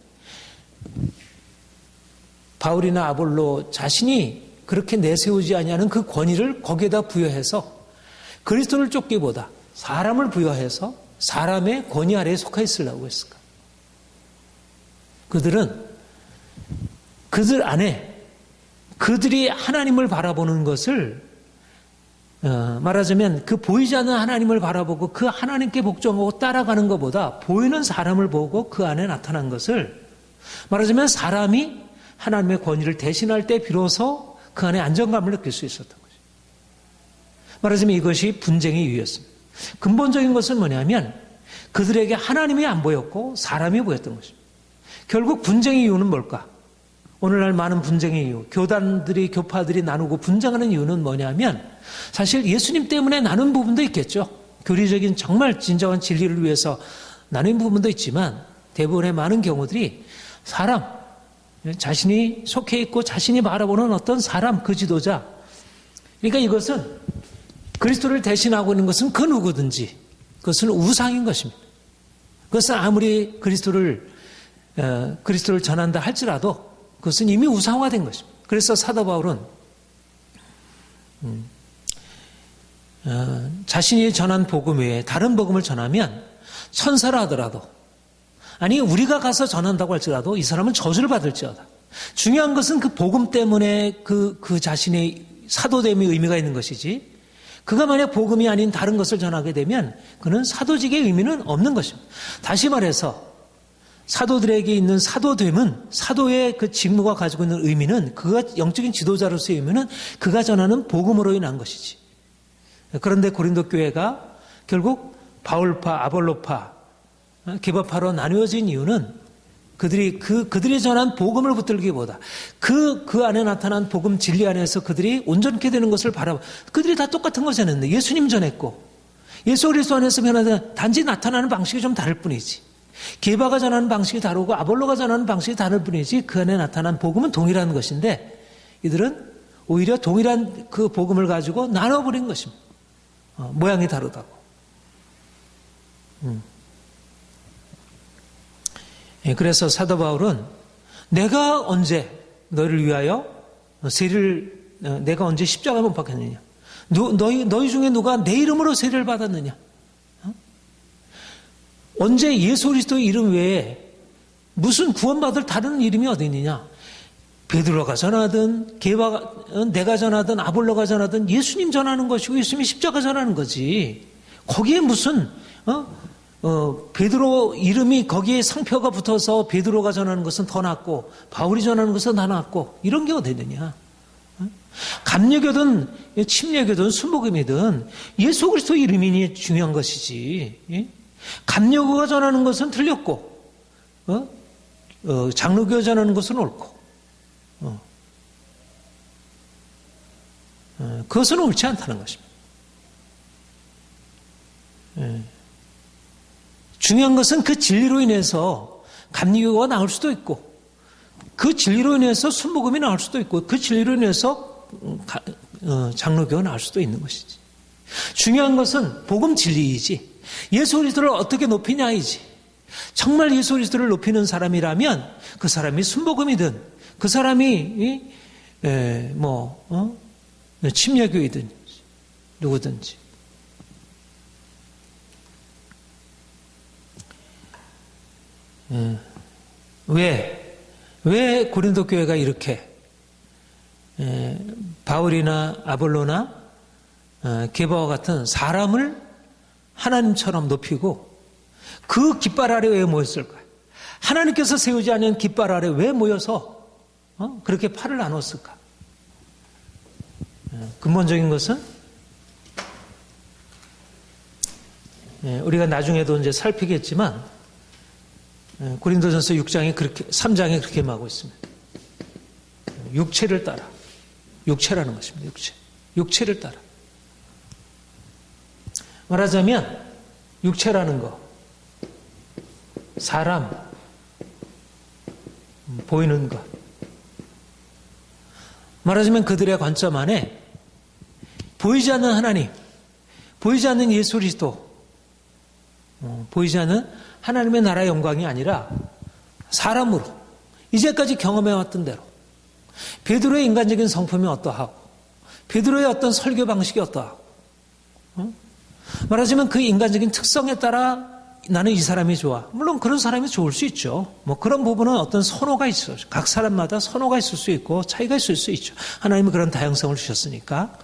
바울이나 아볼로 자신이 그렇게 내세우지 아니하는 그 권위를 거기에다 부여해서 그리스도를 쫓기보다 사람을 부여해서 사람의 권위 아래에 속해 있으려고 했을까? 그들은 그들 안에 그들이 하나님을 바라보는 것을 말하자면 그 보이지 않는 하나님을 바라보고 그 하나님께 복종하고 따라가는 것보다 보이는 사람을 보고 그 안에 나타난 것을, 말하자면 사람이 하나님의 권위를 대신할 때 비로소 그 안에 안정감을 느낄 수 있었던 거죠. 말하자면 이것이 분쟁의 이유였습니다. 근본적인 것은 뭐냐면 그들에게 하나님이 안 보였고 사람이 보였던 것입니다. 결국 분쟁의 이유는 뭘까? 오늘날 많은 분쟁의 이유, 교파들이 나누고 분쟁하는 이유는 뭐냐면 사실 예수님 때문에 나눈 부분도 있겠죠. 교리적인 정말 진정한 진리를 위해서 나눈 부분도 있지만 대부분의 많은 경우들이 사람, 자신이 속해 있고 자신이 바라보는 어떤 사람, 그 지도자. 그러니까 이것은 그리스도를 대신하고 있는 것은 그 누구든지 그것은 우상인 것입니다. 그것은 아무리 그리스도를 전한다 할지라도 그것은 이미 우상화된 것입니다. 그래서 사도 바울은 자신이 전한 복음 외에 다른 복음을 전하면 천사라 하더라도 아니 우리가 가서 전한다고 할지라도 이 사람은 저주를 받을지어다. 중요한 것은 그 복음 때문에 그 자신의 사도됨의 의미가 있는 것이지 그가 만약 복음이 아닌 다른 것을 전하게 되면 그는 사도직의 의미는 없는 것입니다. 다시 말해서 사도들에게 있는 사도됨은 사도의 그 직무가 가지고 있는 의미는 그가 영적인 지도자로서의 의미는 그가 전하는 복음으로 인한 것이지. 그런데 고린도 교회가 결국 바울파, 아볼로파, 게바파로 나누어진 이유는 그들이 전한 복음을 붙들기보다 그 안에 나타난 복음 진리 안에서 그들이 온전케 되는 것을 그들이 다 똑같은 걸 전했는데 예수님 전했고 예수 그리스도 안에서 변화된 단지 나타나는 방식이 좀 다를 뿐이지. 게바가 전하는 방식이 다르고 아볼로가 전하는 방식이 다를 뿐이지 그 안에 나타난 복음은 동일한 것인데 이들은 오히려 동일한 그 복음을 가지고 나눠버린 것입니다. 모양이 다르다고. 그래서 사도 바울은 내가 언제 너희를 위하여 내가 언제 십자가에 못 박혔느냐? 너희 중에 누가 내 이름으로 세례를 받았느냐? 언제 예수 그리스도의 이름 외에 무슨 구원받을 다른 이름이 어디 있느냐? 베드로가 전하든 내가 전하든 아볼로가 전하든 예수님 전하는 것이고 예수님이 십자가 전하는 거지. 거기에 무슨 베드로 이름이 거기에 상표가 붙어서 베드로가 전하는 것은 더 낫고 바울이 전하는 것은 더 낫고 이런 게 어디 있느냐? 감리교든 침례교든 순복음이든 예수 그리스도 이름이 중요한 것이지. 감리교가 전하는 것은 틀렸고 장로교가 전하는 것은 옳고 그것은 옳지 않다는 것입니다. 중요한 것은 그 진리로 인해서 감리교가 나올 수도 있고 그 진리로 인해서 순복음이 나올 수도 있고 그 진리로 인해서 장로교가 나올 수도 있는 것이지. 중요한 것은 복음 진리이지 예수 그리스도를 어떻게 높이냐이지. 정말 예수 그리스도를 높이는 사람이라면 그 사람이 순복음이든 그 사람이 침례교이든 누구든지. 왜 고린도 교회가 이렇게 바울이나 아볼로나 게바와 같은 사람을 하나님처럼 높이고 그 깃발 아래 왜 모였을까요? 하나님께서 세우지 않은 깃발 아래 왜 모여서 그렇게 팔을 나눴을까? 근본적인 것은 우리가 나중에도 이제 살피겠지만 고린도전서 3장에 그렇게 말하고 있습니다. 육체를 따라. 육체라는 것입니다. 육체를 따라. 말하자면 육체라는 거, 사람, 보이는 것. 말하자면 그들의 관점 안에 보이지 않는 하나님, 보이지 않는 예수 그리스도, 보이지 않는 하나님의 나라의 영광이 아니라 사람으로 이제까지 경험해왔던 대로 베드로의 인간적인 성품이 어떠하고 베드로의 어떤 설교 방식이 어떠하고 말하자면 그 인간적인 특성에 따라 나는 이 사람이 좋아. 물론 그런 사람이 좋을 수 있죠. 그런 부분은 어떤 선호가 있어요. 각 사람마다 선호가 있을 수 있고 차이가 있을 수 있죠. 하나님은 그런 다양성을 주셨으니까.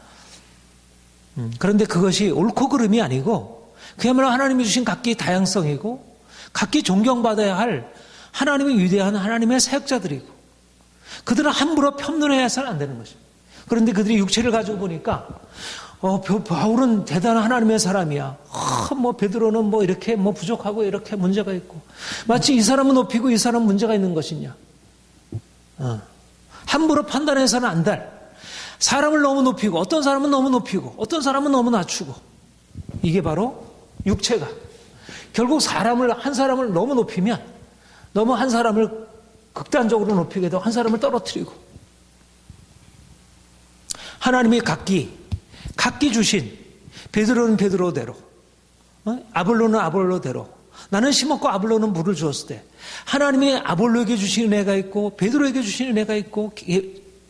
그런데 그것이 옳고 그름이 아니고 그야말로 하나님이 주신 각기 다양성이고 각기 존경받아야 할 하나님의 위대한 하나님의 사역자들이고 그들은 함부로 편론해서는 안 되는 것입니다. 그런데 그들이 육체를 가지고 보니까 바울은 대단한 하나님의 사람이야. 베드로는 이렇게 부족하고 이렇게 문제가 있고. 마치 이 사람은 높이고 이 사람은 문제가 있는 것이냐. 함부로 판단해서는 안 돼. 사람을 너무 높이고, 어떤 사람은 너무 높이고, 어떤 사람은 너무 낮추고. 이게 바로 육체가. 결국 한 사람을 너무 높이면, 너무 한 사람을 극단적으로 높이게 되고, 한 사람을 떨어뜨리고. 하나님이 각기 주신, 베드로는 베드로대로, 아볼로는 아볼로대로, 나는 심었고 아볼로는 물을 주었을 때, 하나님이 아볼로에게 주신 은혜가 있고, 베드로에게 주신 은혜가 있고,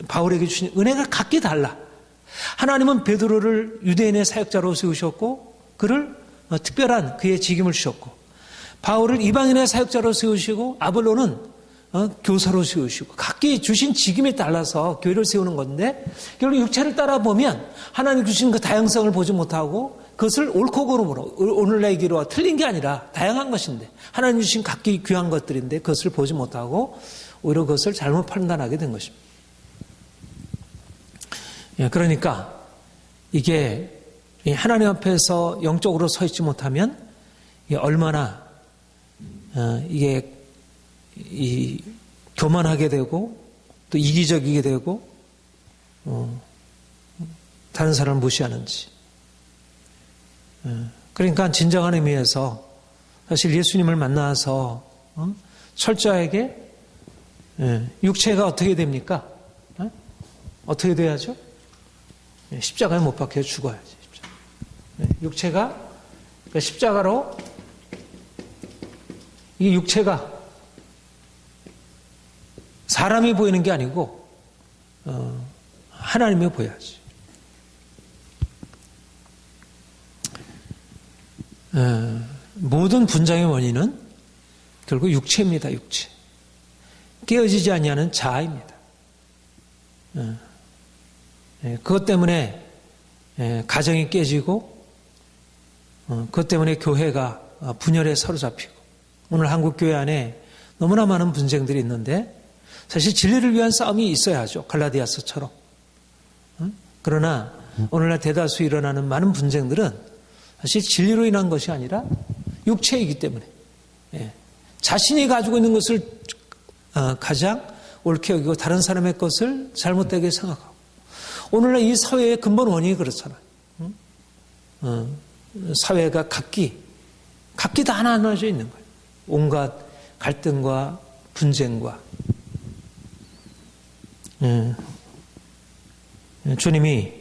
바울에게 주신 은혜가 각기 달라. 하나님은 베드로를 유대인의 사역자로 세우셨고, 그를 특별한 그의 직임을 주셨고, 바울을 이방인의 사역자로 세우시고, 아볼로는 교사로 세우시고, 각기 주신 직임에 따라서 교회를 세우는 건데, 결국 육체를 따라 보면 하나님 주신 그 다양성을 보지 못하고, 그것을 옳고 그름으로, 오늘날 얘기로 틀린 게 아니라 다양한 것인데, 하나님 주신 각기 귀한 것들인데 그것을 보지 못하고 오히려 그것을 잘못 판단하게 된 것입니다. 그러니까 이게 하나님 앞에서 영적으로 서 있지 못하면 얼마나 이게 교만하게 되고 또 이기적이게 되고 다른 사람을 무시하는지. 그러니까 진정한 의미에서 사실 예수님을 만나서 철저하게 육체가 어떻게 됩니까? 어떻게 돼야죠? 십자가에 못 박혀 죽어야지. 육체가 십자가로 이 육체가 사람이 보이는 게 아니고 하나님이 보여야지. 모든 분쟁의 원인은 결국 육체입니다. 육체. 깨어지지 아니하는 자아입니다. 그것 때문에 가정이 깨지고 그것 때문에 교회가 분열에 사로잡히고 오늘 한국 교회 안에 너무나 많은 분쟁들이 있는데 사실 진리를 위한 싸움이 있어야죠. 갈라디아서처럼. 그러나 오늘날 대다수 일어나는 많은 분쟁들은 사실 진리로 인한 것이 아니라 육체이기 때문에 자신이 가지고 있는 것을 가장 옳게 여기고 다른 사람의 것을 잘못되게 생각하고 오늘날 이 사회의 근본 원인이 그렇잖아요. 사회가 각기 다 나눠져 있는 거예요. 온갖 갈등과 분쟁과 주님이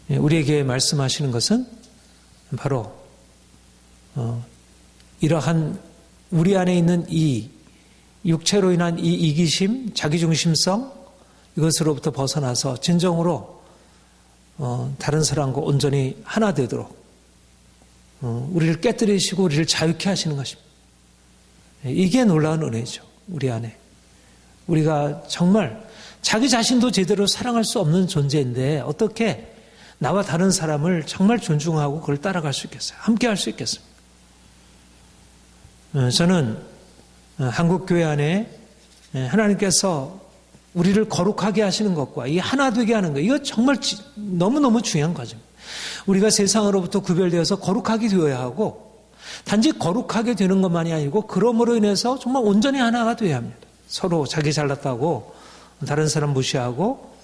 우리에게 말씀하시는 것은 바로 이러한 우리 안에 있는 이 육체로 인한 이 이기심, 자기중심성 이것으로부터 벗어나서 진정으로 다른 사람과 온전히 하나 되도록 우리를 깨뜨리시고 우리를 자유케 하시는 것입니다. 이게 놀라운 은혜죠. 우리 안에. 우리가 정말 자기 자신도 제대로 사랑할 수 없는 존재인데 어떻게 나와 다른 사람을 정말 존중하고 그걸 따라갈 수 있겠어요? 함께 할 수 있겠습니까? 저는 한국교회 안에 하나님께서 우리를 거룩하게 하시는 것과 이 하나 되게 하는 것, 이거 정말 너무너무 중요한 과정입니다. 우리가 세상으로부터 구별되어서 거룩하게 되어야 하고 단지 거룩하게 되는 것만이 아니고 그러므로 인해서 정말 온전히 하나가 되어야 합니다. 서로 자기 잘났다고 다른 사람 무시하고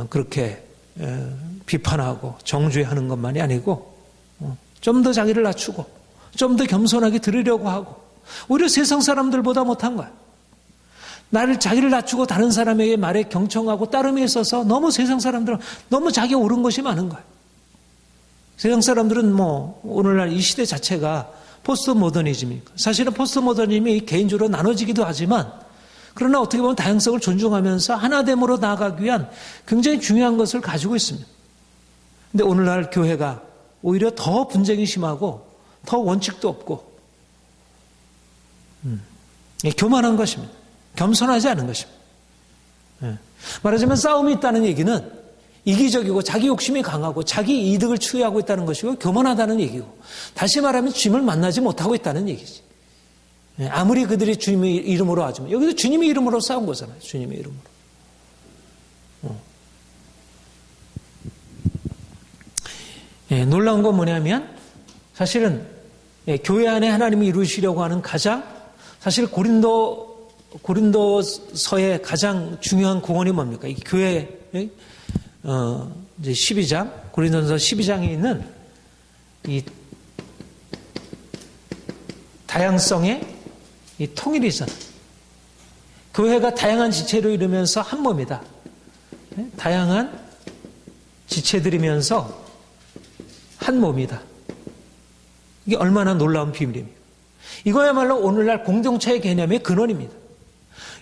그렇게 비판하고 정죄하는 것만이 아니고 좀 더 자기를 낮추고 좀 더 겸손하게 들으려고 하고 오히려 세상 사람들보다 못한 거야. 자기를 낮추고 다른 사람에게 말에 경청하고 따름에 있어서 너무 세상 사람들은 너무 자기 옳은 것이 많은 거야. 세상 사람들은 오늘날 이 시대 자체가 포스트 모더니즘이니까 사실은 포스트 모더니즘이 개인적으로 나눠지기도 하지만 그러나 어떻게 보면 다양성을 존중하면서 하나됨으로 나아가기 위한 굉장히 중요한 것을 가지고 있습니다. 근데 오늘날 교회가 오히려 더 분쟁이 심하고 더 원칙도 없고 교만한 것입니다. 겸손하지 않은 것입니다. 말하자면 싸움이 있다는 얘기는 이기적이고 자기 욕심이 강하고 자기 이득을 추구하고 있다는 것이고 교만하다는 얘기고 다시 말하면 주님을 만나지 못하고 있다는 얘기지. 아무리 그들이 주님의 이름으로 하지만 여기도 주님의 이름으로 싸운 거잖아요. 주님의 이름으로. 놀라운 건 뭐냐면 사실은 교회 안에 하나님이 이루시려고 하는 사실 고린도서의 가장 중요한 공헌이 뭡니까? 이 교회 이제 12장 고린도서 12장에 있는 이 다양성의 이 통일이잖아요. 교회가 다양한 지체로 이루면서 한 몸이다. 다양한 지체들이면서 한 몸이다. 이게 얼마나 놀라운 비밀입니까? 이거야말로 오늘날 공동체의 개념의 근원입니다.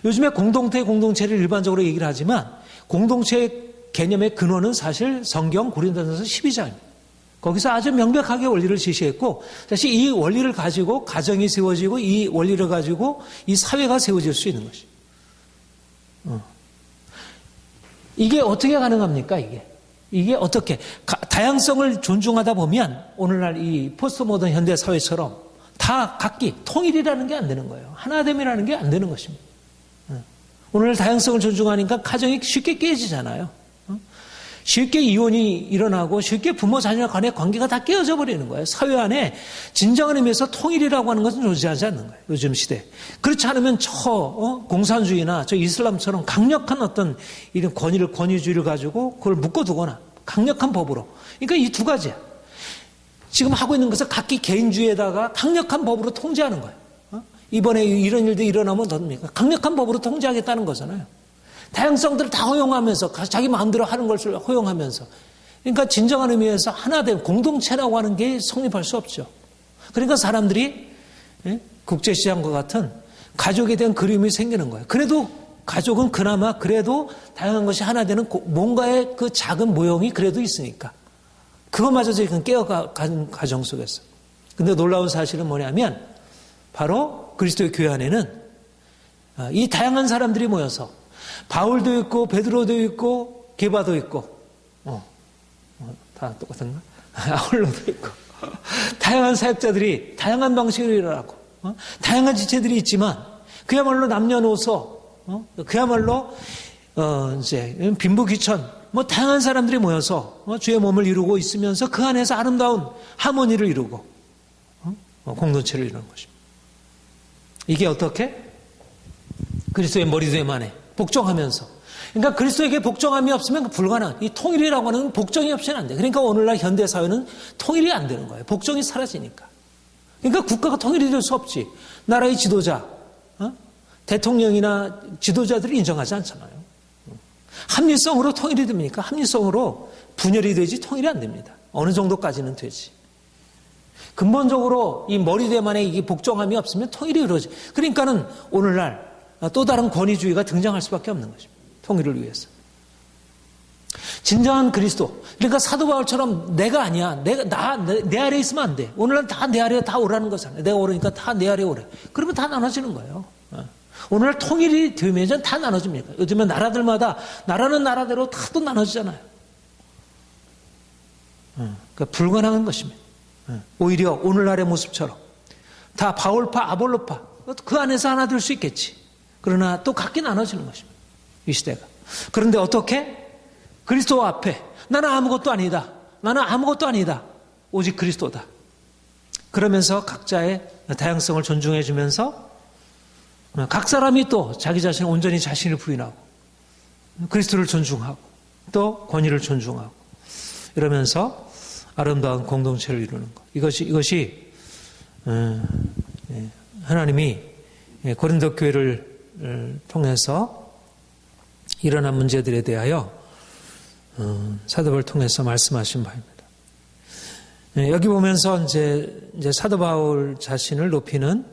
요즘에 공동체를 일반적으로 얘기를 하지만 공동체의 개념의 근원은 사실 성경 고린도전서 12장입니다. 거기서 아주 명백하게 원리를 제시했고 사실 이 원리를 가지고 가정이 세워지고 이 원리를 가지고 이 사회가 세워질 수 있는 것이죠. 이게 어떻게 가능합니까? 이게 어떻게 다양성을 존중하다 보면 오늘날 이 포스트 모던 현대 사회처럼 다 각기 통일이라는 게 안 되는 거예요. 하나됨이라는 게 안 되는 것입니다. 오늘 다양성을 존중하니까 가정이 쉽게 깨지잖아요. 쉽게 이혼이 일어나고 쉽게 부모 자녀 간의 관계가 다 깨어져 버리는 거예요. 사회 안에 진정한 의미에서 통일이라고 하는 것은 존재하지 않는 거예요. 요즘 시대. 그렇지 않으면 공산주의나 이슬람처럼 강력한 어떤 이런 권위주의를 가지고 그걸 묶어두거나 강력한 법으로. 그러니까 이 두 가지야. 지금 하고 있는 것은 각기 개인주의에다가 강력한 법으로 통제하는 거예요. 이번에 이런 일도 일어나면 어떻습니까? 강력한 법으로 통제하겠다는 거잖아요. 다양성들을 다 허용하면서 자기 마음대로 하는 것을 허용하면서 그러니까 진정한 의미에서 하나된 공동체라고 하는 게 성립할 수 없죠. 그러니까 사람들이 국제시장과 같은 가족에 대한 그리움이 생기는 거예요. 그래도 가족은 그나마 그래도 다양한 것이 하나 되는 뭔가의 그 작은 모형이 그래도 있으니까 그것마저 지금 깨어가는 과정 속에서. 근데 놀라운 사실은 뭐냐면 바로 그리스도의 교회 안에는 이 다양한 사람들이 모여서 바울도 있고 베드로도 있고 게바도 있고 다 똑같은가? 아울로도 있고 다양한 사역자들이 다양한 방식으로 일어나고 다양한 지체들이 있지만 그야말로 남녀노소 그야말로 이제 빈부귀천 다양한 사람들이 모여서 주의 몸을 이루고 있으면서 그 안에서 아름다운 하모니를 이루고 공동체를 이루는 것입니다. 이게 어떻게? 그리스도의 머리됨 안에 복종하면서. 그러니까 그리스도에게 복종함이 없으면 불가능한 이 통일이라고 하는 복종이 없이는 안 돼. 그러니까 오늘날 현대 사회는 통일이 안 되는 거예요. 복종이 사라지니까. 그러니까 국가가 통일이 될 수 없지. 나라의 지도자, 대통령이나 지도자들이 인정하지 않잖아요. 합리성으로 통일이 됩니까? 합리성으로 분열이 되지 통일이 안 됩니다. 어느 정도까지는 되지. 근본적으로 이 머리됨 안에 이게 복종함이 없으면 통일이 이루어지. 그러니까는 오늘날 또 다른 권위주의가 등장할 수밖에 없는 것입니다. 통일을 위해서. 진정한 그리스도. 그러니까 사도 바울처럼 내가 아니야. 내 아래에 있으면 안 돼. 오늘날 다 내 아래에 다 오라는 거잖아요. 내가 오르니까 다 내 아래에 오래. 그러면 다 나눠지는 거예요. 오늘날 통일이 되면 다 나눠집니까? 요즘에 나라들마다 나라는 나라대로 다 또 나눠지잖아요. 그러니까 불가능한 것입니다. 오히려 오늘날의 모습처럼 다 바울파, 아볼로파 그 안에서 하나 될 수 있겠지. 그러나 또 각기 나눠지는 것입니다. 이 시대가. 그런데 어떻게? 그리스도 앞에 나는 아무것도 아니다. 나는 아무것도 아니다. 오직 그리스도다. 그러면서 각자의 다양성을 존중해 주면서 각 사람이 또 자기 자신을 온전히 자신을 부인하고 그리스도를 존중하고 또 권위를 존중하고 이러면서 아름다운 공동체를 이루는 것. 이것이 하나님이 고린도 교회를 통해서 일어난 문제들에 대하여 사도 바울을 통해서 말씀하신 바입니다. 여기 보면서 이제 사도 바울 자신을 높이는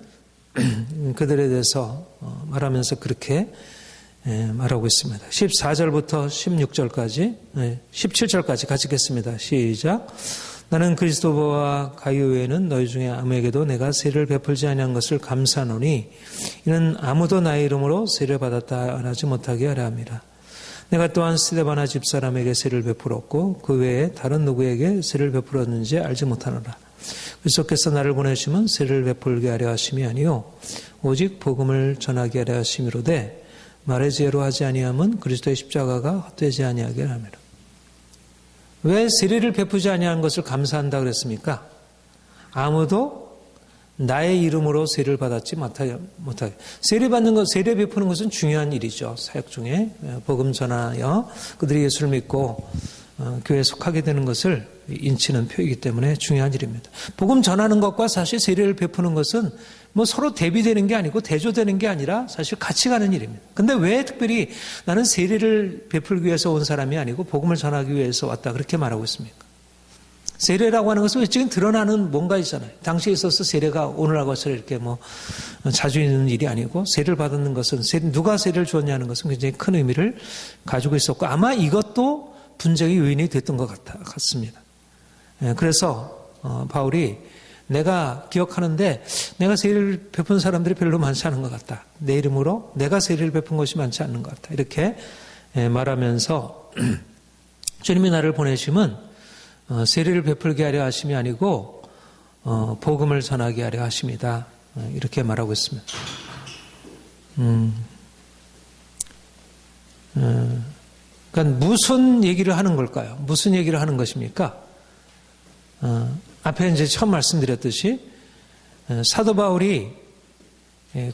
그들에 대해서 말하면서 그렇게 말하고 있습니다. 14절부터 16절까지, 17절까지 같이 읽겠습니다. 시작. 나는 그리스도와 가요 외에는 너희 중에 아무에게도 내가 세를 베풀지 아니한 것을 감사하노니 이는 아무도 나의 이름으로 세를 받았다 안 하지 못하게 하려 함이라. 내가 또한 스데바나 집사람에게 세를 베풀었고 그 외에 다른 누구에게 세를 베풀었는지 알지 못하노라. 그리스도께서 나를 보내시면 세를 베풀게 하려 하심이 아니요 오직 복음을 전하게 하려 하심이로되 말의 지혜로 하지 아니함은 그리스도의 십자가가 헛되지 아니하게 함이라. 왜 세례를 베푸지 아니하는 것을 감사한다 그랬습니까? 아무도 나의 이름으로 세례를 받았지 못하게. 세례 받는 것, 세례 베푸는 것은 중요한 일이죠. 사역 중에 복음 전하여 그들이 예수를 믿고 교회에 속하게 되는 것을 인치는 표이기 때문에 중요한 일입니다. 복음 전하는 것과 사실 세례를 베푸는 것은 뭐 서로 대비되는 게 아니고 대조되는 게 아니라 사실 같이 가는 일입니다. 근데 왜 특별히 나는 세례를 베풀기 위해서 온 사람이 아니고 복음을 전하기 위해서 왔다 그렇게 말하고 있습니까? 세례라고 하는 것은 지금 드러나는 뭔가 있잖아요. 당시에 있어서 세례가 오늘날 것처럼 이렇게 뭐 자주 있는 일이 아니고 세례를 받는 것은 누가 세례를 주었냐는 것은 굉장히 큰 의미를 가지고 있었고 아마 이것도 분쟁의 요인이 됐던 것 같습니다. 그래서 바울이 내가 기억하는데 내가 세례를 베푼 사람들이 별로 많지 않은 것 같다. 내 이름으로 내가 세례를 베푼 것이 많지 않은 것 같다. 이렇게 말하면서 주님이 나를 보내심은 세례를 베풀게 하려 하심이 아니고 복음을 전하게 하려 하심이다. 이렇게 말하고 있습니다. 그러니까 무슨 얘기를 하는 걸까요? 무슨 얘기를 하는 것입니까? 앞에 이제 처음 말씀드렸듯이 사도 바울이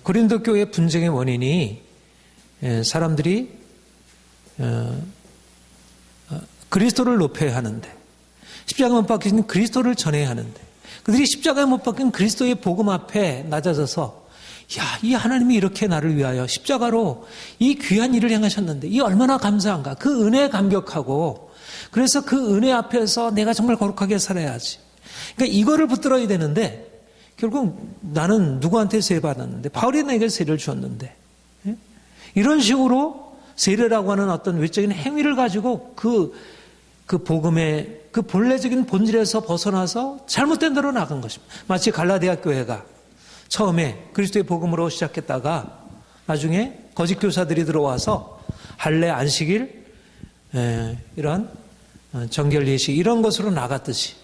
고린도 교회 분쟁의 원인이 사람들이 그리스도를 높여야 하는데 십자가에 못 박힌 그리스도를 전해야 하는데 그들이 십자가에 못 박힌 그리스도의 복음 앞에 낮아져서 이 하나님이 이렇게 나를 위하여 십자가로 이 귀한 일을 행하셨는데 이 얼마나 감사한가. 그 은혜에 감격하고 그래서 그 은혜 앞에서 내가 정말 거룩하게 살아야지. 그러니까 이거를 붙들어야 되는데 결국 나는 누구한테 세례 받았는데 바울이 내게 세례를 주었는데 이런 식으로 세례라고 하는 어떤 외적인 행위를 가지고 그 복음의 그 본래적인 본질에서 벗어나서 잘못된 대로 나간 것입니다. 마치 갈라디아 교회가 처음에 그리스도의 복음으로 시작했다가 나중에 거짓 교사들이 들어와서 할례, 안식일, 이런 정결 예식 이런 것으로 나갔듯이.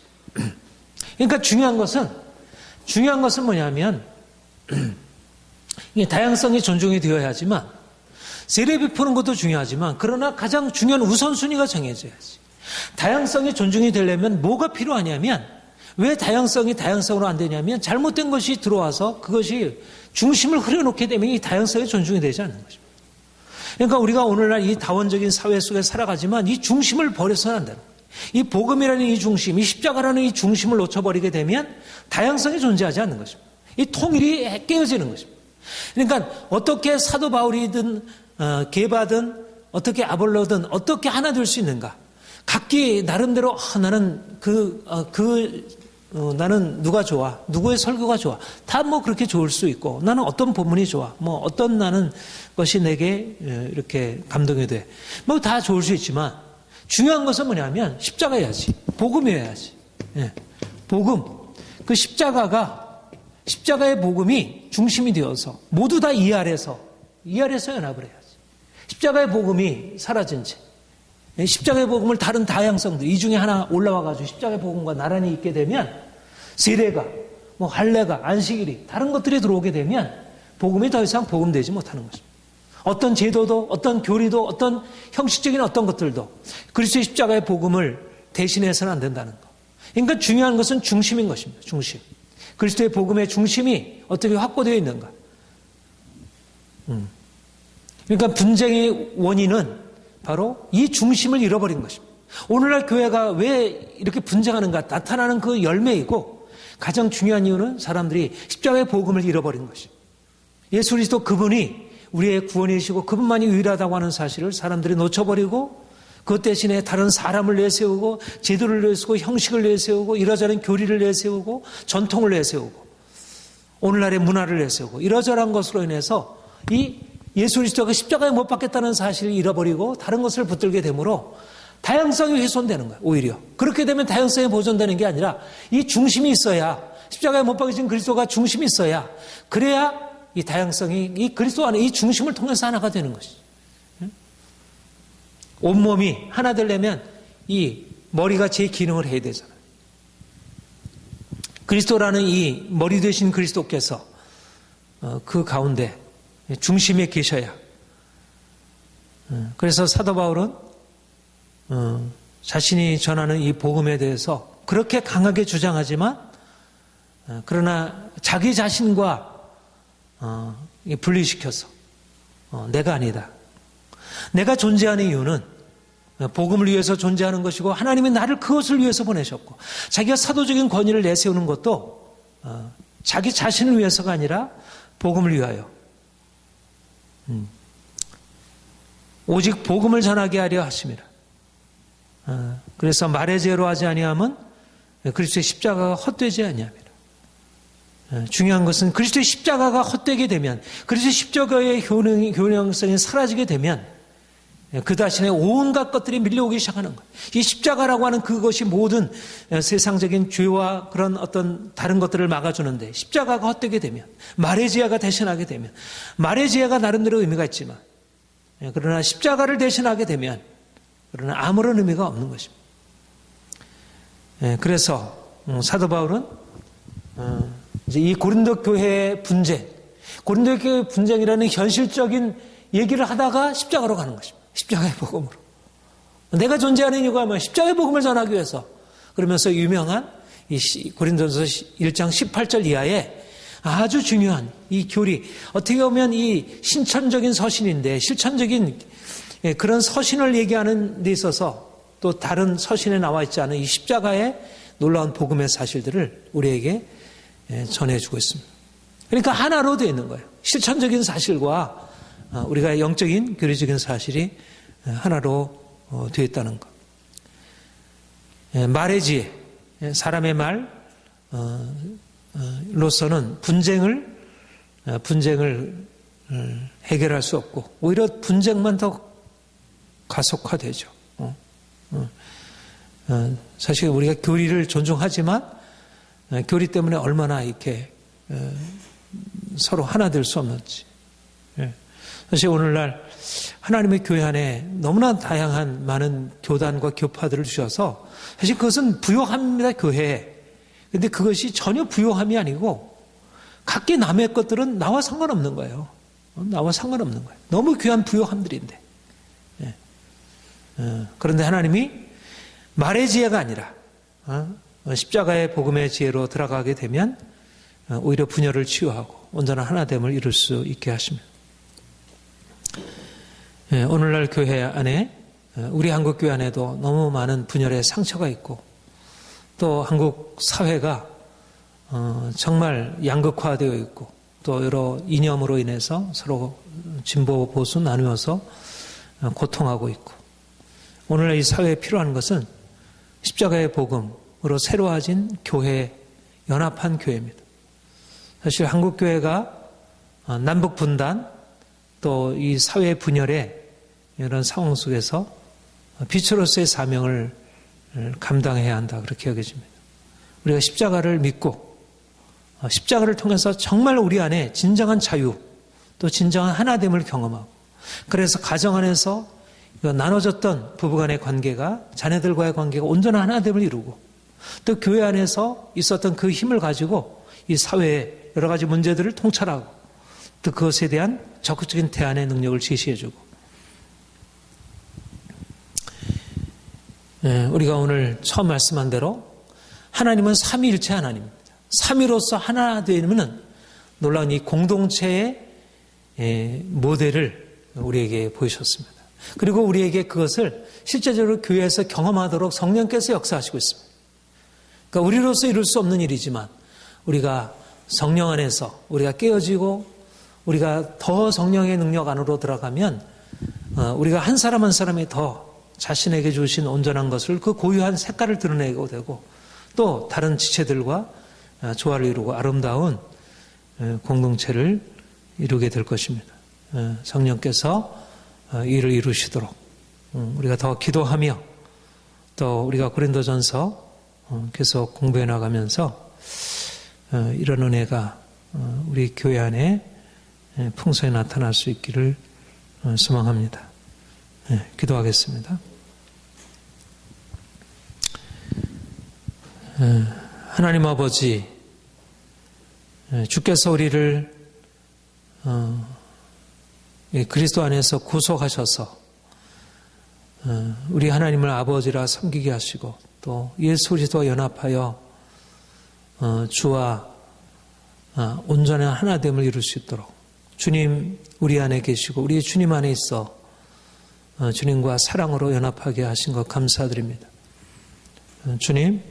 그러니까 중요한 것은 뭐냐면 다양성이 존중이 되어야 하지만 세례 베푸는 것도 중요하지만 그러나 가장 중요한 우선순위가 정해져야지. 다양성이 존중이 되려면 뭐가 필요하냐면 왜 다양성이 다양성으로 안 되냐면 잘못된 것이 들어와서 그것이 중심을 흐려놓게 되면 이 다양성이 존중이 되지 않는 것입니다. 그러니까 우리가 오늘날 이 다원적인 사회 속에 살아가지만 이 중심을 버려서는 안 되는 거예요. 이 복음이라는 이 중심, 이 십자가라는 이 중심을 놓쳐버리게 되면 다양성이 존재하지 않는 것입니다. 이 통일이 깨어지는 것입니다. 그러니까 어떻게 사도 바울이든 게바든 어떻게 아볼로든 어떻게 하나 될 수 있는가? 각기 나름대로 나는 나는 누가 좋아, 누구의 설교가 좋아, 다 뭐 그렇게 좋을 수 있고 나는 어떤 본문이 좋아, 뭐 어떤 나는 것이 내게 이렇게 감동이 돼, 뭐 다 좋을 수 있지만 중요한 것은 뭐냐면 십자가여야지, 복음이어야지. 복음, 그 십자가의 복음이 중심이 되어서 모두 다 이 아래서 연합을 해야지. 십자가의 복음이 사라진 채 십자가의 복음을 다른 다양성들 이 중에 하나 올라와가지고 십자가의 복음과 나란히 있게 되면 세례가 뭐 할례가 안식일이 다른 것들이 들어오게 되면 복음이 더 이상 복음되지 못하는 것입니다. 어떤 제도도 어떤 교리도 어떤 형식적인 어떤 것들도 그리스도의 십자가의 복음을 대신해서는 안 된다는 것. 그러니까 중요한 것은 중심인 것입니다. 중심. 그리스도의 복음의 중심이 어떻게 확보되어 있는가. 그러니까 분쟁의 원인은 바로 이 중심을 잃어버린 것입니다. 오늘날 교회가 왜 이렇게 분쟁하는가 나타나는 그 열매이고 가장 중요한 이유는 사람들이 십자가의 복음을 잃어버린 것입니다. 예수 그리스도 그분이 우리의 구원이시고 그분만이 유일하다고 하는 사실을 사람들이 놓쳐버리고 그것 대신에 다른 사람을 내세우고 제도를 내세우고 형식을 내세우고 이러저런 교리를 내세우고 전통을 내세우고 오늘날의 문화를 내세우고 이러저런 것으로 인해서 이 예수 그리스도가 십자가에 못 박겠다는 사실을 잃어버리고 다른 것을 붙들게 되므로 다양성이 훼손되는 거예요. 오히려 그렇게 되면 다양성이 보존되는 게 아니라 이 중심이 있어야 십자가에 못 박히신 그리스도가 중심이 있어야 그래야 이 다양성이 이 그리스도 안에 이 중심을 통해서 하나가 되는 것이죠. 온몸이 하나 되려면 이 머리가 제 기능을 해야 되잖아요. 그리스도라는 이 머리 되신 그리스도께서 그 가운데 중심에 계셔야. 그래서 사도 바울은 자신이 전하는 이 복음에 대해서 그렇게 강하게 주장하지만 그러나 자기 자신과 분리시켜서 내가 아니다. 내가 존재하는 이유는 복음을 위해서 존재하는 것이고 하나님이 나를 그것을 위해서 보내셨고 자기가 사도적인 권위를 내세우는 것도 자기 자신을 위해서가 아니라 복음을 위하여 오직 복음을 전하게 하려 하심이라. 그래서 말의 죄로 하지 아니함은 그리스도의 십자가가 헛되지 아니함이라. 중요한 것은 그리스도의 십자가가 헛되게 되면 그리스도의 십자가의 효능성이 사라지게 되면 그 자신의 온갖 것들이 밀려오기 시작하는 거예요. 이 십자가라고 하는 그것이 모든 세상적인 죄와 그런 어떤 다른 것들을 막아주는데 십자가가 헛되게 되면 말의 지혜가 대신하게 되면 말의 지혜가 나름대로 의미가 있지만 그러나 십자가를 대신하게 되면 그러나 아무런 의미가 없는 것입니다. 그래서 사도 바울은 이제 이 고린도 교회의 분쟁, 고린도 교회의 분쟁이라는 현실적인 얘기를 하다가 십자가로 가는 것입니다. 십자가의 복음으로. 내가 존재하는 이유가 뭐야? 십자가의 복음을 전하기 위해서. 그러면서 유명한 이 고린도전서 1장 18절 이하에 아주 중요한 이 교리, 어떻게 보면 이 신천적인 서신인데 실천적인 그런 서신을 얘기하는 데 있어서 또 다른 서신에 나와 있지 않은 이 십자가의 놀라운 복음의 사실들을 우리에게 전해주고 있습니다. 그러니까 하나로 되어 있는 거예요. 실천적인 사실과 우리가 영적인 교리적인 사실이 하나로 되어 있다는 것. 말의 지혜, 사람의 말로서는 분쟁을 해결할 수 없고 오히려 분쟁만 더 가속화되죠. 사실 우리가 교리를 존중하지만 교리 때문에 얼마나 이렇게 서로 하나 될 수 없는지. 사실 오늘날 하나님의 교회 안에 너무나 다양한 많은 교단과 교파들을 주셔서 사실 그것은 부요함입니다, 교회에. 근데 그것이 전혀 부요함이 아니고 각기 남의 것들은 나와 상관없는 거예요. 나와 상관없는 거예요. 너무 귀한 부요함들인데. 그런데 하나님이 말의 지혜가 아니라 십자가의 복음의 지혜로 들어가게 되면 오히려 분열을 치유하고 온전한 하나됨을 이룰 수 있게 하십니다. 오늘날 교회 안에 우리 한국 교회 안에도 너무 많은 분열의 상처가 있고 또 한국 사회가 정말 양극화되어 있고 또 여러 이념으로 인해서 서로 진보 보수 나누어서 고통하고 있고 오늘날 이 사회에 필요한 것은 십자가의 복음으로 새로워진 교회, 연합한 교회입니다. 사실 한국 교회가 남북 분단 또 이 사회 분열의 이런 상황 속에서 빛으로서의 사명을 감당해야 한다 그렇게 여겨집니다. 우리가 십자가를 믿고 십자가를 통해서 정말 우리 안에 진정한 자유 또 진정한 하나됨을 경험하고 그래서 가정 안에서 나눠졌던 부부간의 관계가 자녀들과의 관계가 온전한 하나됨을 이루고 또 교회 안에서 있었던 그 힘을 가지고 이 사회의 여러 가지 문제들을 통찰하고 또 그것에 대한 적극적인 대안의 능력을 제시해주고 우리가 오늘 처음 말씀한 대로 하나님은 삼위일체 하나님입니다. 삼위로서 하나 되면 놀라운 이 공동체의 모델을 우리에게 보이셨습니다. 그리고 우리에게 그것을 실제적으로 교회에서 경험하도록 성령께서 역사하시고 있습니다. 그러니까 우리로서 이룰 수 없는 일이지만 우리가 성령 안에서 우리가 깨어지고 우리가 더 성령의 능력 안으로 들어가면 우리가 한 사람 한 사람이 더 자신에게 주신 온전한 것을 그 고유한 색깔을 드러내고 되고 또 다른 지체들과 조화를 이루고 아름다운 공동체를 이루게 될 것입니다. 성령께서 이를 이루시도록 우리가 더 기도하며 또 우리가 고린도전서 계속 공부해 나가면서 이런 은혜가 우리 교회 안에 풍성히 나타날 수 있기를 소망합니다. 기도하겠습니다. 하나님 아버지, 주께서 우리를 그리스도 안에서 구속하셔서 우리 하나님을 아버지라 섬기게 하시고 또 예수 그리스도와 연합하여 주와 온전한 하나됨을 이룰 수 있도록 주님 우리 안에 계시고 우리 주님 안에 있어 주님과 사랑으로 연합하게 하신 것 감사드립니다. 주님,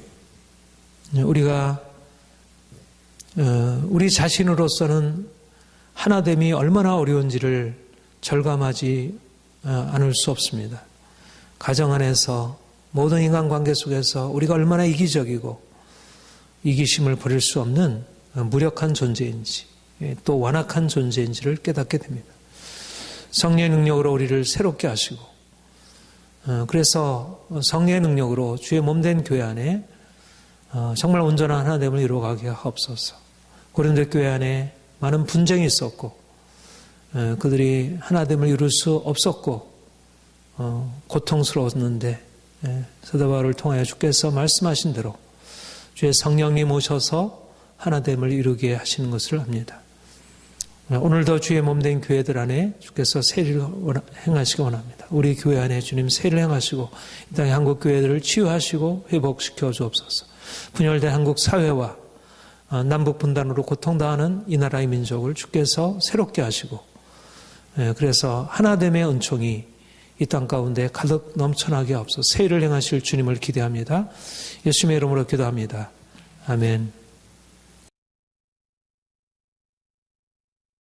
우리가 우리 자신으로서는 하나됨이 얼마나 어려운지를 절감하지 않을 수 없습니다. 가정 안에서 모든 인간관계 속에서 우리가 얼마나 이기적이고 이기심을 버릴 수 없는 무력한 존재인지 또 완악한 존재인지를 깨닫게 됩니다. 성령의 능력으로 우리를 새롭게 하시고 그래서 성령의 능력으로 주의 몸된 교회 안에 정말 온전한 하나됨을 이루어가게 하옵소서. 고린도 교회 안에 많은 분쟁이 있었고 그들이 하나됨을 이룰 수 없었고 고통스러웠는데 사도 바울을 통하여 주께서 말씀하신 대로 주의 성령님 오셔서 하나됨을 이루게 하시는 것을 압니다. 오늘도 주의 몸된 교회들 안에 주께서 세일을 행하시기 원합니다. 우리 교회 안에 주님 세일을 행하시고 이 땅의 한국 교회들을 치유하시고 회복시켜 주옵소서. 분열된 한국 사회와 남북 분단으로 고통당하는 이 나라의 민족을 주께서 새롭게 하시고 그래서 하나됨의 은총이 이 땅 가운데 가득 넘쳐나게 없어 세일을 행하실 주님을 기대합니다. 예수님의 이름으로 기도합니다. 아멘.